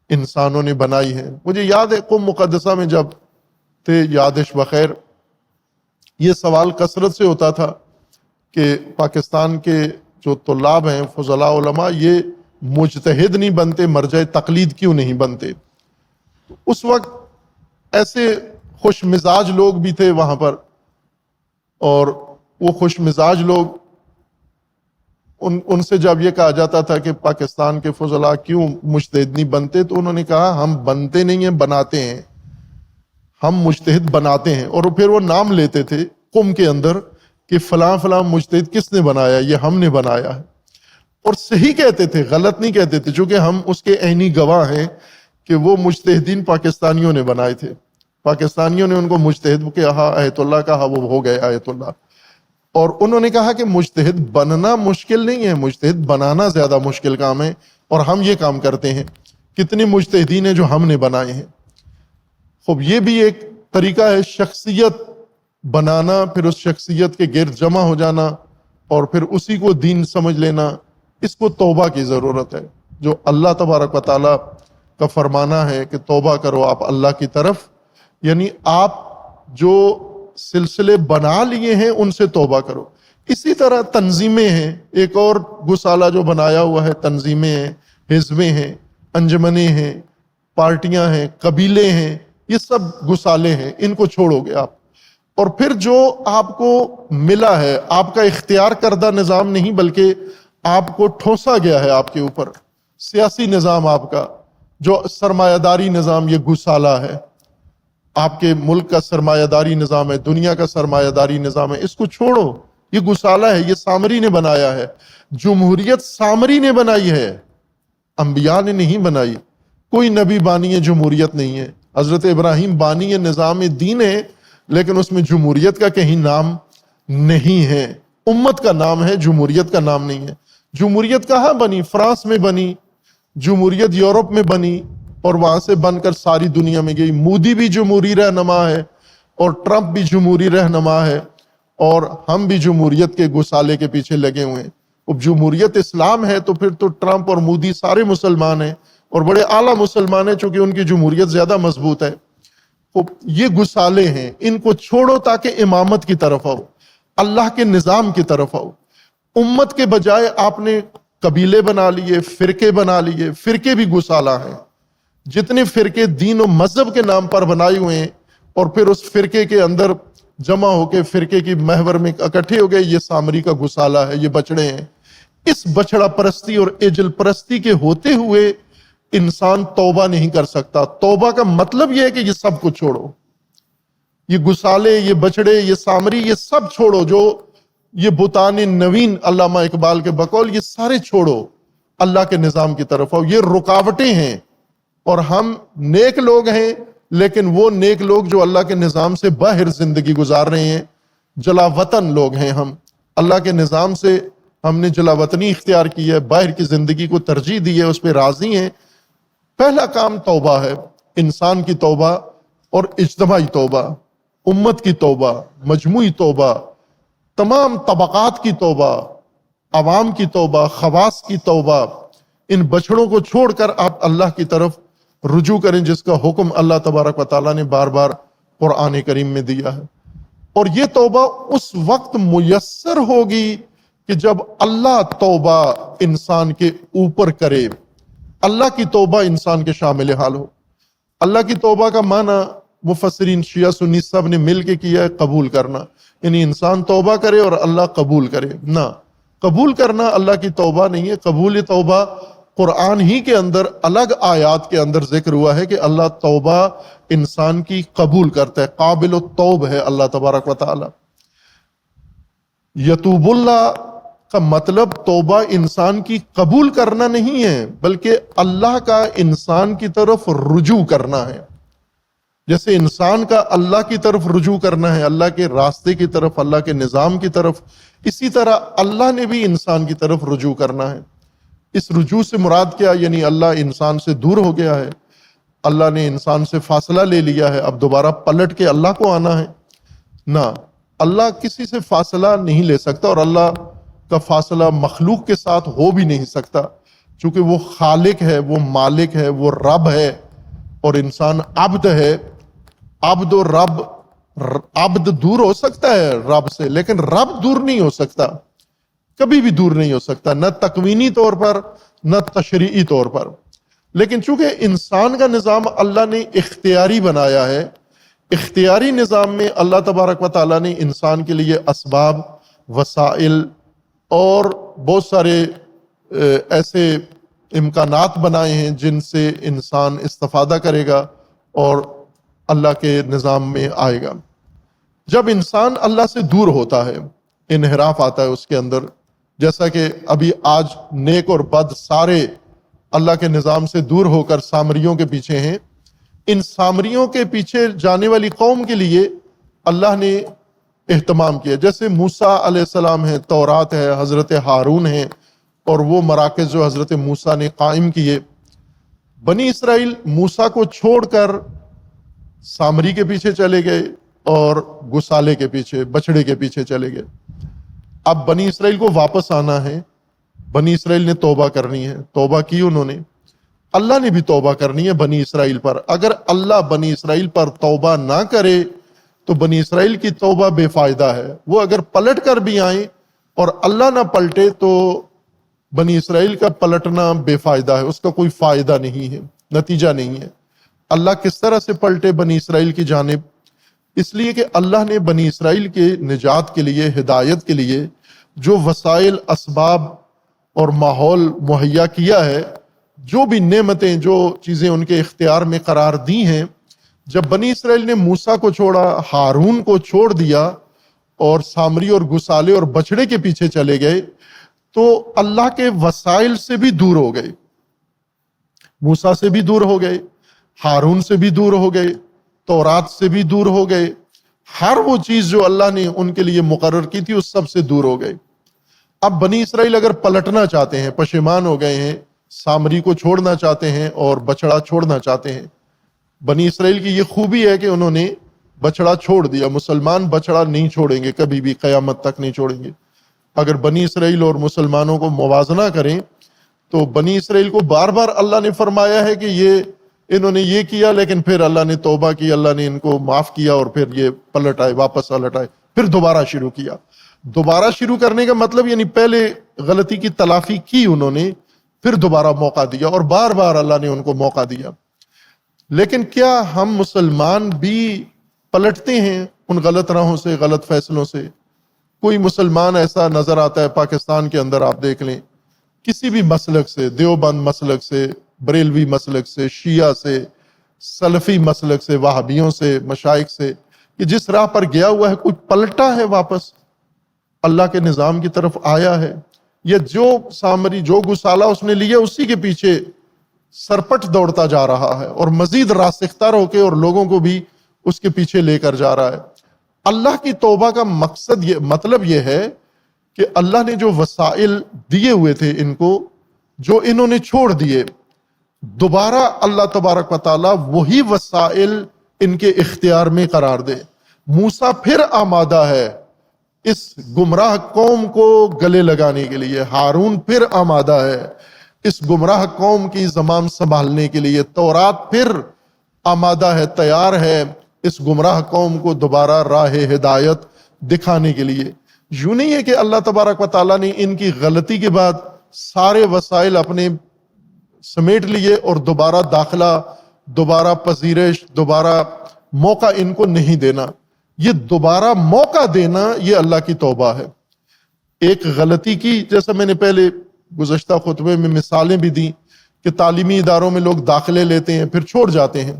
[SPEAKER 1] انسانوں نے بنائی ہیں۔ مجھے یاد ہے قم مقدسہ میں جب تھے، یادش بخیر، یہ سوال کثرت سے ہوتا تھا کہ پاکستان کے جو طلاب ہیں، فضلاء علماء، یہ مجتہد نہیں بنتے، مرجع تقلید کیوں نہیں بنتے؟ اس وقت ایسے خوش مزاج لوگ بھی تھے وہاں پر، اور وہ خوش مزاج لوگ، ان سے جب یہ کہا جاتا تھا کہ پاکستان کے فضلاء کیوں مجتہد نہیں بنتے، تو انہوں نے کہا ہم بنتے نہیں ہیں، بناتے ہیں، ہم مجتہد بناتے ہیں۔ اور پھر وہ نام لیتے تھے قم کے اندر کہ فلاں فلاں مجتہد کس نے بنایا، یہ ہم نے بنایا ہے، اور صحیح کہتے تھے، غلط نہیں کہتے تھے، چونکہ ہم اس کے عینی گواہ ہیں کہ وہ مجتہدین پاکستانیوں نے بنائے تھے، پاکستانیوں نے ان کو مجتہد کہا، آیت اللہ کہا، وہ ہو گئے آیت اللہ۔ اور انہوں نے کہا کہ مجتہد بننا مشکل نہیں ہے، مجتہد بنانا زیادہ مشکل کام ہے، اور ہم یہ کام کرتے ہیں۔ کتنے مجتہدین ہیں جو ہم نے بنائے ہیں۔ خوب، یہ بھی ایک طریقہ ہے شخصیت بنانا، پھر اس شخصیت کے گرد جمع ہو جانا، اور پھر اسی کو دین سمجھ لینا۔ اس کو توبہ کی ضرورت ہے، جو اللہ تبارک و تعالیٰ کا فرمانا ہے کہ توبہ کرو آپ اللہ کی طرف، یعنی آپ جو سلسلے بنا لیے ہیں ان سے توبہ کرو۔ اسی طرح تنظیمیں ہیں، ایک اور گسالہ جو بنایا ہوا ہے، تنظیمیں ہیں، حزبیں ہیں، انجمنیں ہیں، پارٹیاں ہیں، قبیلے ہیں، یہ سب گسالے ہیں، ان کو چھوڑو گے آپ۔ اور پھر جو آپ کو ملا ہے، آپ کا اختیار کردہ نظام نہیں، بلکہ آپ کو ٹھونسا گیا ہے آپ کے اوپر، سیاسی نظام آپ کا، جو سرمایہ داری نظام، یہ گسالہ ہے۔ آپ کے ملک کا سرمایہ داری نظام ہے، دنیا کا سرمایہ داری نظام ہے، اس کو چھوڑو، یہ گسالہ ہے، یہ سامری نے بنایا ہے۔ جمہوریت سامری نے بنائی ہے، انبیاء نے نہیں بنائی۔ کوئی نبی بانی ہے جمہوریت نہیں ہے۔ حضرت ابراہیم بانی ہے نظام دین ہے، لیکن اس میں جمہوریت کا کہیں نام نہیں ہے، امت کا نام ہے، جمہوریت کا نام نہیں ہے۔ جمہوریت کہاں بنی؟ فرانس میں بنی، جمہوریت یورپ میں بنی، اور وہاں سے بن کر ساری دنیا میں گئی۔ مودی بھی جمہوری رہنما ہے، اور ٹرمپ بھی جمہوری رہنما ہے، اور ہم بھی جمہوریت کے گسالے کے پیچھے لگے ہوئے ہیں۔ اب جمہوریت اسلام ہے تو پھر تو ٹرمپ اور مودی سارے مسلمان ہیں، اور بڑے اعلیٰ مسلمان ہیں، چونکہ ان کی جمہوریت زیادہ مضبوط ہے۔ یہ گسالے ہیں، ان کو چھوڑو تاکہ امامت کی طرف آؤ، اللہ کے نظام کی طرف آؤ۔ امت کے بجائے آپ نے قبیلے بنا لیے، فرقے بنا لیے، فرقے بھی گسالہ ہیں۔ جتنے فرقے دین و مذہب کے نام پر بنائے ہوئے ہیں، اور پھر اس فرقے کے اندر جمع ہو کے فرقے کی محور میں اکٹھے ہو گئے، یہ سامری کا گسالہ ہے، یہ بچڑے ہیں۔ اس بچڑا پرستی اور اجل پرستی کے ہوتے ہوئے انسان توبہ نہیں کر سکتا۔ توبہ کا مطلب یہ ہے کہ یہ سب کو چھوڑو، یہ گسالے، یہ بچڑے، یہ سامری، یہ سب چھوڑو، جو یہ بتان نوین علامہ اقبال کے بقول، یہ سارے چھوڑو، اللہ کے نظام کی طرف آؤ۔ یہ رکاوٹیں ہیں، اور ہم نیک لوگ ہیں، لیکن وہ نیک لوگ جو اللہ کے نظام سے باہر زندگی گزار رہے ہیں، جلا وطن لوگ ہیں ہم۔ اللہ کے نظام سے ہم نے جلا وطنی اختیار کی ہے، باہر کی زندگی کو ترجیح دی ہے، اس پہ راضی ہیں۔ پہلا کام توبہ ہے، انسان کی توبہ اور اجتماعی توبہ، امت کی توبہ، مجموعی توبہ، تمام طبقات کی توبہ، عوام کی توبہ، خواص کی توبہ۔ ان بچڑوں کو چھوڑ کر آپ اللہ کی طرف رجوع کریں، جس کا حکم اللہ تبارک و تعالیٰ نے بار بار قرآن کریم میں دیا ہے۔ اور یہ توبہ اس وقت میسر ہوگی کہ جب اللہ توبہ انسان کے اوپر کرے، اللہ کی توبہ انسان کے شامل حال ہو۔ اللہ کی توبہ کا معنی مفسرین شیعہ سنی سب نے مل کے کیا ہے قبول کرنا، یعنی انسان توبہ کرے اور اللہ قبول کرے۔ نہ، قبول کرنا اللہ کی توبہ نہیں ہے۔ قبول توبہ قرآن ہی کے اندر الگ آیات کے اندر ذکر ہوا ہے کہ اللہ توبہ انسان کی قبول کرتا ہے، قابل التوب ہے اللہ تبارک و تعالی۔ یتوب اللہ کا مطلب توبہ انسان کی قبول کرنا نہیں ہے، بلکہ اللہ کا انسان کی طرف رجوع کرنا ہے۔ جیسے انسان کا اللہ کی طرف رجوع کرنا ہے، اللہ کے راستے کی طرف، اللہ کے نظام کی طرف، اسی طرح اللہ نے بھی انسان کی طرف رجوع کرنا ہے۔ اس رجوع سے مراد کیا؟ یعنی اللہ انسان سے دور ہو گیا ہے، اللہ نے انسان سے فاصلہ لے لیا ہے، اب دوبارہ پلٹ کے اللہ کو آنا ہے؟ نہ، اللہ کسی سے فاصلہ نہیں لے سکتا، اور اللہ کا فاصلہ مخلوق کے ساتھ ہو بھی نہیں سکتا، چونکہ وہ خالق ہے، وہ مالک ہے، وہ رب ہے، اور انسان عبد ہے۔ عبد و رب، عبد دور ہو سکتا ہے رب سے، لیکن رب دور نہیں ہو سکتا، کبھی بھی دور نہیں ہو سکتا، نہ تکوینی طور پر نہ تشریعی طور پر۔ لیکن چونکہ انسان کا نظام اللہ نے اختیاری بنایا ہے، اختیاری نظام میں اللہ تبارک و تعالیٰ نے انسان کے لیے اسباب، وسائل اور بہت سارے ایسے امکانات بنائے ہیں جن سے انسان استفادہ کرے گا اور اللہ کے نظام میں آئے گا۔ جب انسان اللہ سے دور ہوتا ہے، انحراف آتا ہے اس کے اندر، جیسا کہ ابھی آج نیک اور بد سارے اللہ کے نظام سے دور ہو کر سامریوں کے پیچھے ہیں۔ ان سامریوں کے پیچھے جانے والی قوم کے لیے اللہ نے اہتمام کیا، جیسے موسیٰ علیہ السلام ہے، تورات ہے، حضرت ہارون ہے، اور وہ مراکز جو حضرت موسیٰ نے قائم کیے۔ بنی اسرائیل موسیٰ کو چھوڑ کر سامری کے پیچھے چلے گئے اور گسالے کے پیچھے، بچڑے کے پیچھے چلے گئے۔ اب بنی اسرائیل کو واپس آنا ہے، بنی اسرائیل نے توبہ کرنی ہے، توبہ کی انہوں نے، اللہ نے بھی توبہ کرنی ہے بنی اسرائیل پر۔ اگر اللہ بنی اسرائیل پر توبہ نہ کرے تو بنی اسرائیل کی توبہ بے فائدہ ہے۔ وہ اگر پلٹ کر بھی آئیں اور اللہ نہ پلٹے تو بنی اسرائیل کا پلٹنا بے فائدہ ہے، اس کا کوئی فائدہ نہیں ہے، نتیجہ نہیں ہے۔ اللہ کس طرح سے پلٹے بنی اسرائیل کی جانب؟ اس لیے کہ اللہ نے بنی اسرائیل کے نجات کے لیے، ہدایت کے لیے جو وسائل، اسباب اور ماحول مہیا کیا ہے، جو بھی نعمتیں، جو چیزیں ان کے اختیار میں قرار دی ہیں، جب بنی اسرائیل نے موسیٰ کو چھوڑا، ہارون کو چھوڑ دیا اور سامری اور گسالے اور بچڑے کے پیچھے چلے گئے، تو اللہ کے وسائل سے بھی دور ہو گئے، موسیٰ سے بھی دور ہو گئے، ہارون سے بھی دور ہو گئے، تورات سے بھی دور ہو گئے، ہر وہ چیز جو اللہ نے ان کے لیے مقرر کی تھی اس سب سے دور ہو گئے۔ اب بنی اسرائیل اگر پلٹنا چاہتے ہیں، پشیمان ہو گئے ہیں، سامری کو چھوڑنا چاہتے ہیں اور بچڑا چھوڑنا چاہتے ہیں، بنی اسرائیل کی یہ خوبی ہے کہ انہوں نے بچڑا چھوڑ دیا۔ مسلمان بچڑا نہیں چھوڑیں گے، کبھی بھی قیامت تک نہیں چھوڑیں گے۔ اگر بنی اسرائیل اور مسلمانوں کو موازنہ کریں تو بنی اسرائیل کو بار بار اللہ نے فرمایا ہے کہ انہوں نے یہ کیا، لیکن پھر اللہ نے توبہ کی، اللہ نے ان کو معاف کیا، اور پھر یہ پلٹ آئے، واپس پلٹ آئے، پھر دوبارہ شروع کیا۔ دوبارہ شروع کرنے کا مطلب یعنی پہلے غلطی کی تلافی کی انہوں نے، پھر دوبارہ موقع دیا، اور بار بار اللہ نے ان کو موقع دیا۔ لیکن کیا ہم مسلمان بھی پلٹتے ہیں ان غلط راہوں سے، غلط فیصلوں سے؟ کوئی مسلمان ایسا نظر آتا ہے پاکستان کے اندر، آپ دیکھ لیں، کسی بھی مسلک سے، دیوبند مسلک سے، بریلوی مسلک سے، شیعہ سے، سلفی مسلک سے، وہابیوں سے، مشائخ سے، کہ جس راہ پر گیا ہوا ہے کچھ پلٹا ہے، واپس اللہ کے نظام کی طرف آیا ہے، یا جو سامری جو گسالہ اس نے لیا اسی کے پیچھے سرپٹ دوڑتا جا رہا ہے اور مزید راسختہ ہو کے اور لوگوں کو بھی اس کے پیچھے لے کر جا رہا ہے۔ اللہ کی توبہ کا مطلب یہ ہے کہ اللہ نے جو وسائل دیے ہوئے تھے ان کو، جو انہوں نے چھوڑ دیے، دوبارہ اللہ تبارک و تعالی وہی وسائل ان کے اختیار میں قرار دے۔ موسیٰ پھر آمادہ ہے اس گمراہ قوم کو گلے لگانے کے لیے، ہارون پھر آمادہ ہے اس گمراہ قوم کی زمام سنبھالنے کے لیے، تورات پھر آمادہ ہے، تیار ہے اس گمراہ قوم کو دوبارہ راہ ہدایت دکھانے کے لیے۔ یوں نہیں ہے کہ اللہ تبارک و تعالیٰ نے ان کی غلطی کے بعد سارے وسائل اپنے سمیٹ لیے اور دوبارہ داخلہ، دوبارہ پذیرش، دوبارہ موقع ان کو نہیں دینا۔ یہ دوبارہ موقع دینا یہ اللہ کی توبہ ہے۔ ایک غلطی کی، جیسا میں نے پہلے گزشتہ خطبے میں مثالیں بھی دیں کہ تعلیمی اداروں میں لوگ داخلے لیتے ہیں پھر چھوڑ جاتے ہیں،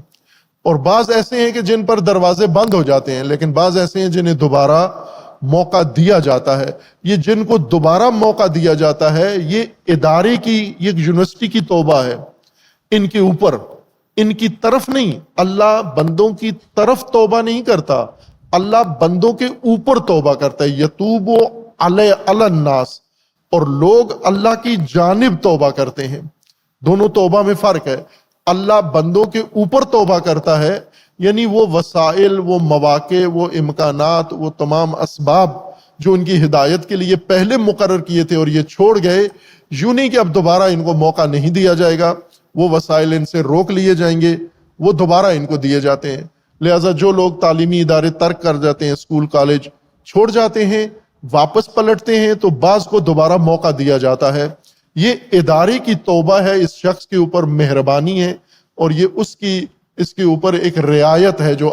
[SPEAKER 1] اور بعض ایسے ہیں کہ جن پر دروازے بند ہو جاتے ہیں، لیکن بعض ایسے ہیں جنہیں دوبارہ موقع دیا جاتا ہے۔ یہ جن کو دوبارہ موقع دیا جاتا ہے، یہ ادارے کی، یہ یونیورسٹی کی توبہ ہے ان کے اوپر، ان کی طرف نہیں۔ اللہ بندوں کی طرف توبہ نہیں کرتا، اللہ بندوں کے اوپر توبہ کرتا ہے۔ یتوب علی الناس، اور لوگ اللہ کی جانب توبہ کرتے ہیں۔ دونوں توبہ میں فرق ہے۔ اللہ بندوں کے اوپر توبہ کرتا ہے، یعنی وہ وسائل، وہ مواقع، وہ امکانات، وہ تمام اسباب جو ان کی ہدایت کے لیے پہلے مقرر کیے تھے اور یہ چھوڑ گئے، یوں نہیں کہ اب دوبارہ ان کو موقع نہیں دیا جائے گا، وہ وسائل ان سے روک لیے جائیں گے، وہ دوبارہ ان کو دیے جاتے ہیں۔ لہٰذا جو لوگ تعلیمی ادارے ترک کر جاتے ہیں، اسکول کالج چھوڑ جاتے ہیں، واپس پلٹتے ہیں، تو بعض کو دوبارہ موقع دیا جاتا ہے۔ یہ ادارے کی توبہ ہے، اس شخص کے اوپر مہربانی ہے، اور یہ اس کے اوپر ایک رعایت ہے جو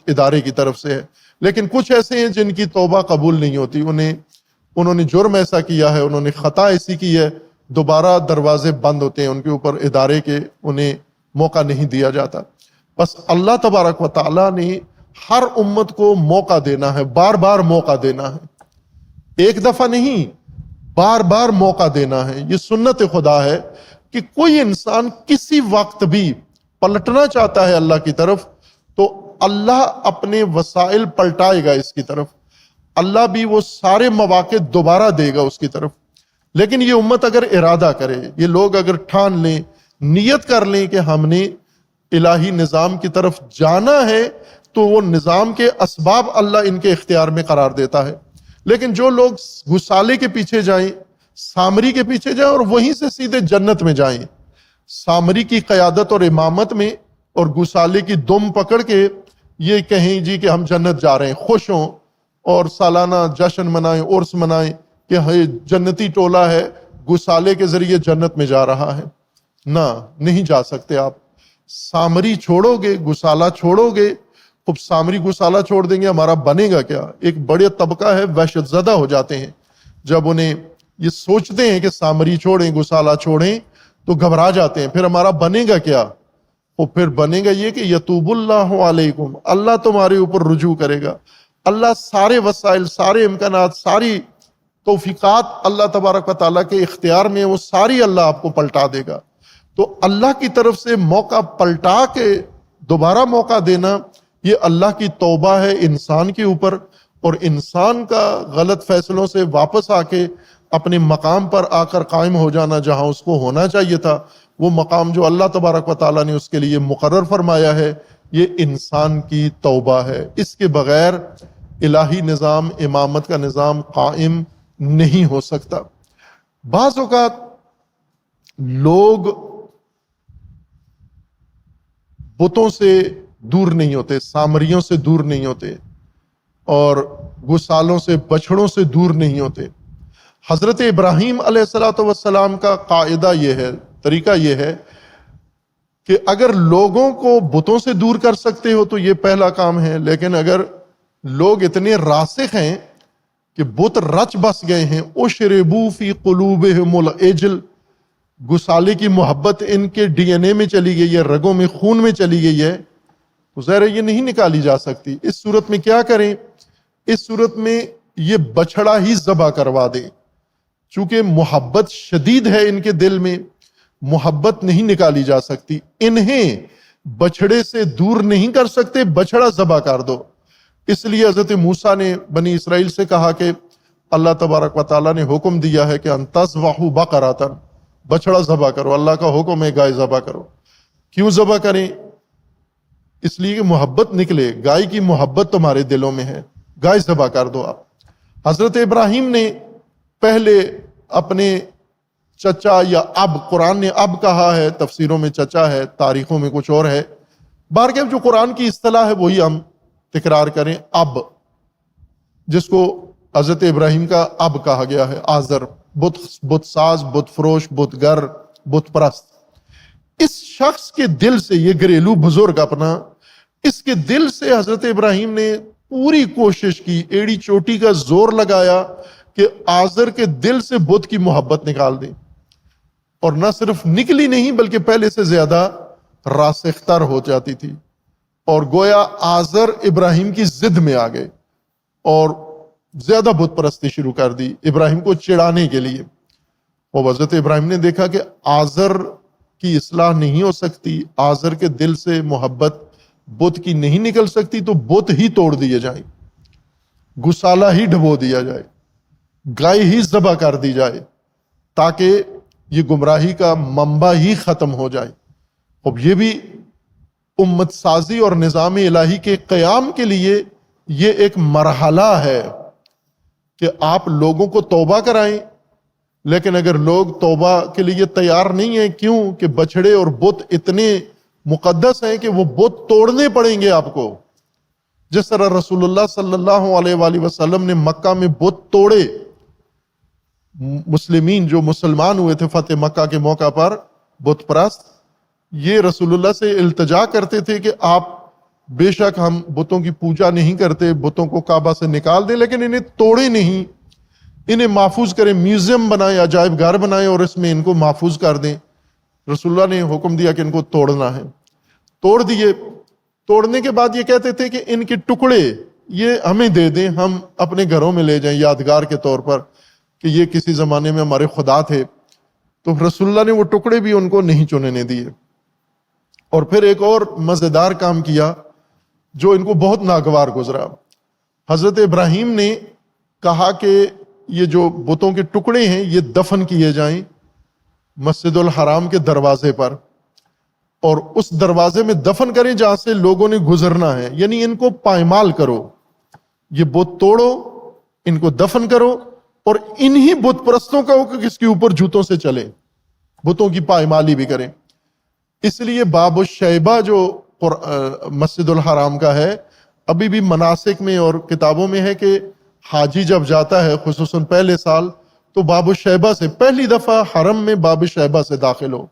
[SPEAKER 1] ادارے کی طرف سے ہے۔ لیکن کچھ ایسے ہیں جن کی توبہ قبول نہیں ہوتی، انہوں نے جرم ایسا کیا ہے، انہوں نے خطا ایسی کی ہے، دوبارہ دروازے بند ہوتے ہیں ان کے اوپر ادارے کے، انہیں موقع نہیں دیا جاتا۔ بس اللہ تبارک و تعالیٰ نے ہر امت کو موقع دینا ہے، بار بار موقع دینا ہے، ایک دفعہ نہیں، بار بار موقع دینا ہے۔ یہ سنت خدا ہے کہ کوئی انسان کسی وقت بھی پلٹنا چاہتا ہے اللہ کی طرف، تو اللہ اپنے وسائل پلٹائے گا اس کی طرف، اللہ بھی وہ سارے مواقع دوبارہ دے گا اس کی طرف۔ لیکن یہ امت اگر ارادہ کرے، یہ لوگ اگر ٹھان لیں، نیت کر لیں کہ ہم نے الہی نظام کی طرف جانا ہے، تو وہ نظام کے اسباب اللہ ان کے اختیار میں قرار دیتا ہے۔ لیکن جو لوگ گسالے کے پیچھے جائیں، سامری کے پیچھے جائیں اور وہیں سے سیدھے جنت میں جائیں، سامری کی قیادت اور امامت میں، اور گسالے کی دم پکڑ کے یہ کہیں جی کہ ہم جنت جا رہے ہیں، خوش ہوں اور سالانہ جشن منائیں، عرس منائیں کہ جنتی ٹولہ ہے، گسالے کے ذریعے جنت میں جا رہا ہے۔ نہ، نہیں جا سکتے آپ۔ سامری چھوڑو گے، گسالہ چھوڑو گے، خب سامری گسالہ چھوڑ دیں گے، ہمارا بنے گا کیا؟ ایک بڑے طبقہ ہے وحشت زدہ ہو جاتے ہیں جب انہیں یہ سوچتے ہیں کہ سامری چھوڑیں، گسالہ چھوڑیں، تو گھبرا جاتے ہیں، پھر ہمارا بنے گا کیا؟ وہ پھر بنے گا یہ کہ یتوب اللہ علیکم، اللہ تمہارے اوپر رجوع کرے گا، اللہ سارے وسائل، سارے امکانات، ساری توفیقات اللہ تبارک و تعالیٰ کے اختیار میں، وہ ساری اللہ آپ کو پلٹا دے گا۔ تو اللہ کی طرف سے موقع پلٹا کے دوبارہ موقع دینا، یہ اللہ کی توبہ ہے انسان کے اوپر، اور انسان کا غلط فیصلوں سے واپس آ کے اپنے مقام پر آ کر قائم ہو جانا جہاں اس کو ہونا چاہیے تھا، وہ مقام جو اللہ تبارک و تعالیٰ نے اس کے لیے مقرر فرمایا ہے، یہ انسان کی توبہ ہے۔ اس کے بغیر الہی نظام، امامت کا نظام قائم نہیں ہو سکتا۔ بعض اوقات لوگ بتوں سے دور نہیں ہوتے، سامریوں سے دور نہیں ہوتے، اور گسالوں سے، بچھڑوں سے دور نہیں ہوتے۔ حضرت ابراہیم علیہ السلام کا قاعدہ یہ ہے، طریقہ یہ ہے کہ اگر لوگوں کو بتوں سے دور کر سکتے ہو تو یہ پہلا کام ہے، لیکن اگر لوگ اتنے راسخ ہیں کہ بت رچ بس گئے ہیں، اشربوا فی قلوبہم العجل، گسالے کی محبت ان کے ڈی این اے میں چلی گئی ہے، رگوں میں، خون میں چلی گئی ہے، تو ظاہر ہے یہ نہیں نکالی جا سکتی۔ اس صورت میں کیا کریں؟ اس صورت میں یہ بچھڑا ہی ذبح کروا دیں، چونکہ محبت شدید ہے ان کے دل میں، محبت نہیں نکالی جا سکتی، انہیں بچھڑے سے دور نہیں کر سکتے، بچھڑا ذبح کر دو۔ اس لیے حضرت موسیٰ نے بنی اسرائیل سے کہا کہ اللہ تبارک و تعالیٰ نے حکم دیا ہے کہ ان تذبحوا بقرۃ، بچڑا ذبح کرو، اللہ کا حکم ہے گائے ذبح کرو۔ کیوں ذبح کریں؟ اس لیے کہ محبت نکلے، گائے کی محبت تمہارے دلوں میں ہے، گائے ذبح کر دو آپ۔ حضرت ابراہیم نے پہلے اپنے چچا یا اب، قرآن نے اب کہا ہے، تفسیروں میں چچا ہے، تاریخوں میں کچھ اور ہے، بہرکیف جو قرآن کی اصطلاح ہے وہی ہم تکرار کریں، اب، جس کو حضرت ابراہیم کا اب کہا گیا ہے، آزر، بت ساز، بت فروش، بت گر، بت پرست۔ اس شخص کے دل سے، یہ گھریلو بزرگ اپنا، اس کے دل سے حضرت ابراہیم نے پوری کوشش کی، ایڑی چوٹی کا زور لگایا کہ آزر کے دل سے بت کی محبت نکال دیں، اور نہ صرف نکلی نہیں بلکہ پہلے سے زیادہ راسخ تر ہو جاتی تھی، اور گویا آزر ابراہیم کی ضد میں آ گئے اور زیادہ بت پرستی شروع کر دی ابراہیم کو چڑھانے کے لیے۔ اور حضرت ابراہیم نے دیکھا کہ آزر کی اصلاح نہیں ہو سکتی، آزر کے دل سے محبت بت کی نہیں نکل سکتی، تو بت ہی توڑ دیے جائیں، گسالہ ہی ڈبو دیا جائے، گائے ہی ذبح کر دی جائے، تاکہ یہ گمراہی کا منبع ہی ختم ہو جائے۔ اب یہ بھی امت سازی اور نظام الہی کے قیام کے لیے یہ ایک مرحلہ ہے کہ آپ لوگوں کو توبہ کرائیں، لیکن اگر لوگ توبہ کے لیے تیار نہیں ہیں، کیوں کہ بچھڑے اور بت اتنے مقدس ہیں کہ وہ بت توڑنے پڑیں گے آپ کو، جس طرح رسول اللہ صلی اللہ علیہ وآلہ وسلم نے مکہ میں بت توڑے۔ مسلمین جو مسلمان ہوئے تھے فتح مکہ کے موقع پر، بت پرست، یہ رسول اللہ سے التجا کرتے تھے کہ آپ بے شک ہم بتوں کی پوجا نہیں کرتے، بتوں کو کعبہ سے نکال دیں، لیکن انہیں توڑے نہیں، انہیں محفوظ کریں، میوزیم بنائیں، عجائب گھر بنائیں اور اس میں ان کو محفوظ کر دیں۔ رسول اللہ نے حکم دیا کہ ان کو توڑنا ہے، توڑ دیے۔ توڑنے کے بعد یہ کہتے تھے کہ ان کے ٹکڑے یہ ہمیں دے دیں، ہم اپنے گھروں میں لے جائیں یادگار کے طور پر کہ یہ کسی زمانے میں ہمارے خدا تھے۔ تو رسول اللہ نے وہ ٹکڑے بھی ان کو نہیں چننے دیے۔ اور پھر ایک اور مزیدار کام کیا جو ان کو بہت ناگوار گزرا۔ حضرت ابراہیم نے کہا کہ یہ جو بتوں کے ٹکڑے ہیں یہ دفن کیے جائیں مسجد الحرام کے دروازے پر، اور اس دروازے میں دفن کریں جہاں سے لوگوں نے گزرنا ہے، یعنی ان کو پائمال کرو، یہ بت توڑو، ان کو دفن کرو، اور انہی بت پرستوں کا ہو کہ اس کے اوپر جوتوں سے چلیں، بتوں کی پائمالی بھی کریں۔ اس لیے باب الشیبہ جو مسجد الحرام کا ہے، ابھی بھی مناسک میں اور کتابوں میں ہے کہ حاجی جب جاتا ہے خصوصاً پہلے سال تو باب الشیبہ سے، پہلی دفعہ حرم میں باب الشیبہ سے داخل ہو۔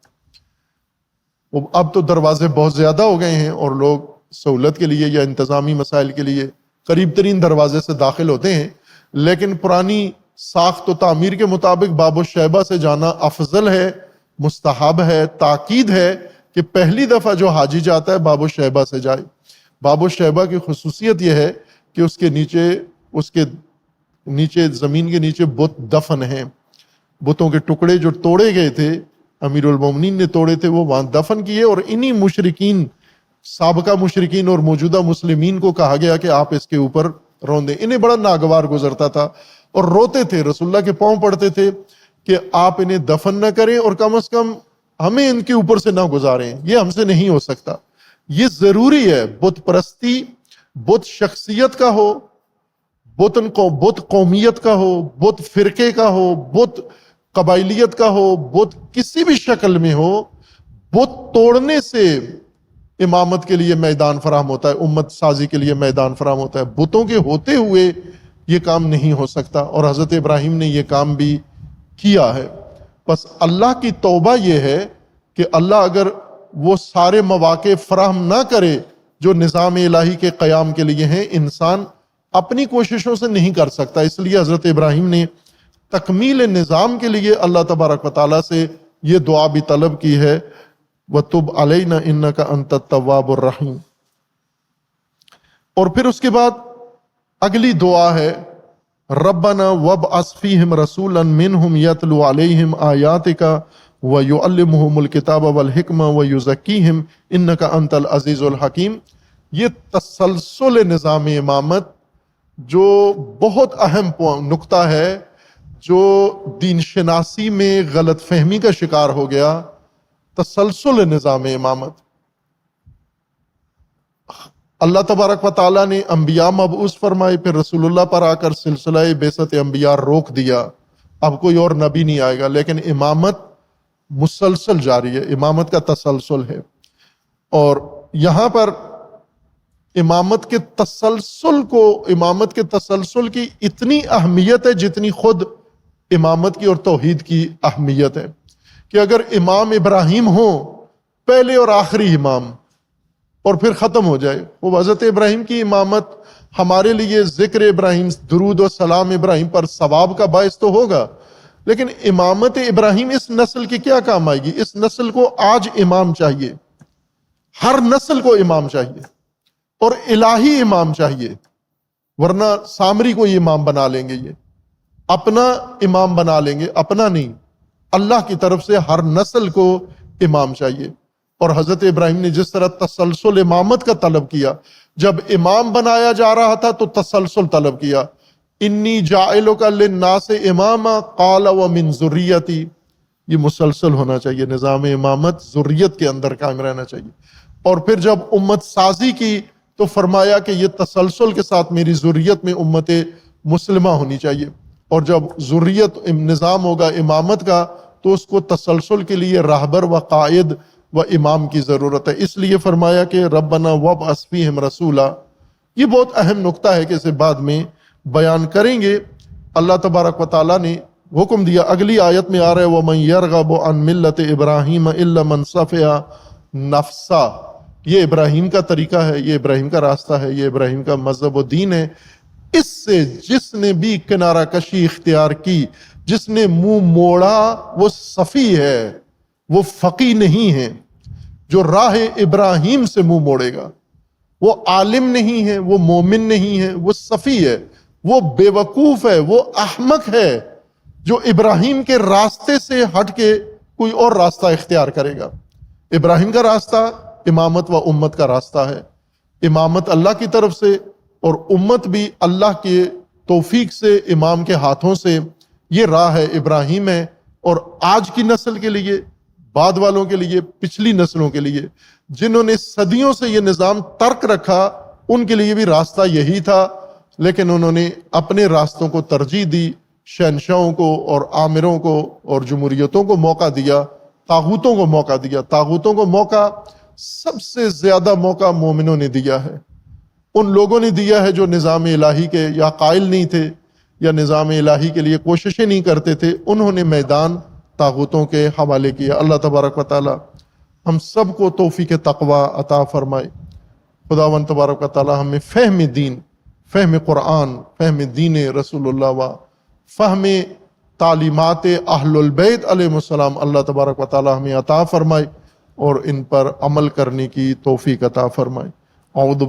[SPEAKER 1] اب تو دروازے بہت زیادہ ہو گئے ہیں اور لوگ سہولت کے لیے یا انتظامی مسائل کے لیے قریب ترین دروازے سے داخل ہوتے ہیں، لیکن پرانی ساخت و تعمیر کے مطابق باب الشیبہ سے جانا افضل ہے، مستحب ہے، تاکید ہے کہ پہلی دفعہ جو حاجی جاتا ہے باب الشیبہ سے جائے۔ باب الشیبہ کی خصوصیت یہ ہے کہ اس کے نیچے زمین کے نیچے بت دفن ہیں، بتوں کے ٹکڑے جو توڑے گئے تھے امیر المومنین نے توڑے تھے وہ وہاں دفن کیے، اور انہی مشرکین، سابقہ مشرکین اور موجودہ مسلمین کو کہا گیا کہ آپ اس کے اوپر روندیں۔ انہیں بڑا ناگوار گزرتا تھا اور روتے تھے، رسول اللہ کے پاؤں پڑتے تھے کہ آپ انہیں دفن نہ کریں اور کم از کم ہمیں ان کے اوپر سے نہ گزاریں، یہ ہم سے نہیں ہو سکتا۔ یہ ضروری ہے، بت پرستی بت شخصیت کا ہو، بت قومیت کا ہو، بت فرقے کا ہو، بت قبائلیت کا ہو، بت کسی بھی شکل میں ہو، بت توڑنے سے امامت کے لیے میدان فراہم ہوتا ہے، امت سازی کے لیے میدان فراہم ہوتا ہے۔ بتوں کے ہوتے ہوئے یہ کام نہیں ہو سکتا، اور حضرت ابراہیم نے یہ کام بھی کیا ہے۔ بس اللہ کی توبہ یہ ہے کہ اللہ اگر وہ سارے مواقع فراہم نہ کرے جو نظام الہی کے قیام کے لیے ہیں، انسان اپنی کوششوں سے نہیں کر سکتا۔ اس لیے حضرت ابراہیم نے تکمیل نظام کے لیے اللہ تبارک و تعالیٰ سے یہ دعا بھی طلب کی ہے، وَتُبْ عَلَيْنَا إِنَّكَ أَنْتَ التَّوَّابُ الرَّحِيمُ۔ اور پھر اس کے بعد اگلی دعا ہے ربنا وابعث فیہم رسولا منہم یتلو علیہم آیاتک ویعلمہم الکتاب والحکمہ ویزکیہم انک انت العزیز الحکیم۔ یہ تسلسل نظام امامت جو بہت اہم نقطہ ہے، جو دین شناسی میں غلط فہمی کا شکار ہو گیا، تسلسل نظام امامت۔ اللہ تبارک و تعالیٰ نے انبیاء مبعوث فرمائے، پھر رسول اللہ پر آ کر سلسلہ بعثت انبیاء روک دیا، اب کوئی اور نبی نہیں آئے گا، لیکن امامت مسلسل جاری ہے، امامت کا تسلسل ہے۔ اور یہاں پر امامت کے تسلسل کی اتنی اہمیت ہے جتنی خود امامت کی اور توحید کی اہمیت ہے، کہ اگر امام ابراہیم ہو پہلے اور آخری امام اور پھر ختم ہو جائے، وہ حضرت ابراہیم کی امامت ہمارے لیے ذکر ابراہیم، درود و سلام ابراہیم پر ثواب کا باعث تو ہوگا، لیکن امامت ابراہیم اس نسل کی کیا کام آئے گی؟ اس نسل کو آج امام چاہیے، ہر نسل کو امام چاہیے اور الہی امام چاہیے، ورنہ سامری کو امام بنا لیں گے، یہ اپنا امام بنا لیں گے، اپنا نہیں، اللہ کی طرف سے ہر نسل کو امام چاہیے۔ اور حضرت ابراہیم نے جس طرح تسلسل امامت کا طلب کیا، جب امام بنایا جا رہا تھا تو تسلسل طلب کیا، انی جاعلک للناس اماما قال ومن ذریتی، یہ مسلسل ہونا چاہیے، نظام امامت ذریت کے اندر قائم رہنا چاہیے۔ اور پھر جب امت سازی کی تو فرمایا کہ یہ تسلسل کے ساتھ میری ذریت میں امت مسلمہ ہونی چاہیے، اور جب ذریت نظام ہوگا امامت کا تو اس کو تسلسل کے لیے راہبر و قائد و امام کی ضرورت ہے، اس لیے فرمایا کہ ربنا وابعث فیہم رسولا۔ یہ بہت اہم نقطہ ہے کہ اسے بعد میں بیان کریں گے۔ اللہ تبارک و تعالیٰ نے حکم دیا، اگلی آیت میں آ رہا ہے وَمَن يَرْغَبُ عَن مِلَّةِ إِبْرَاهِيمَ إِلَّا مَنْ صَفِحَ نَفْسَهُ، یہ ابراہیم کا طریقہ ہے، یہ ابراہیم کا راستہ ہے، یہ ابراہیم کا مذہب و دین ہے۔ اس سے جس نے بھی کنارہ کشی اختیار کی، جس نے منہ موڑا، وہ صفی ہے، وہ فقی نہیں ہے۔ جو راہ ابراہیم سے منہ موڑے گا وہ عالم نہیں ہے، وہ مومن نہیں ہے، وہ صفی ہے، وہ بے وقوف ہے، وہ احمق ہے جو ابراہیم کے راستے سے ہٹ کے کوئی اور راستہ اختیار کرے گا۔ ابراہیم کا راستہ امامت و امت کا راستہ ہے، امامت اللہ کی طرف سے اور امت بھی اللہ کے توفیق سے امام کے ہاتھوں سے، یہ راہ ہے، ابراہیم ہے۔ اور آج کی نسل کے لیے، بعد والوں کے لیے، پچھلی نسلوں کے لیے جنہوں نے صدیوں سے یہ نظام ترک رکھا، ان کے لیے بھی راستہ یہی تھا، لیکن انہوں نے اپنے راستوں کو ترجیح دی، شہنشاہوں کو اور آمروں کو اور جمہوریتوں کو موقع دیا، طاغوتوں کو موقع دیا۔ طاغوتوں کو موقع سب سے زیادہ موقع مومنوں نے دیا ہے، ان لوگوں نے دیا ہے جو نظام الہی کے یا قائل نہیں تھے یا نظام الہی کے لیے کوششیں نہیں کرتے تھے، انہوں نے میدان طاغوتوں کے حوالے کیا۔ اللہ تبارک و تعالی ہم سب کو توفیق تقوی عطا فرمائے۔ خداوند تبارک و تعالی ہمیں فہم دین، فہم قرآن، فہم دین رسول اللہ و فہم تعلیمات اہل البیت علیہ السلام اللہ تبارک و تعالی ہمیں عطا فرمائے اور ان پر عمل کرنے کی توفیق عطا فرمائے۔ اعوذ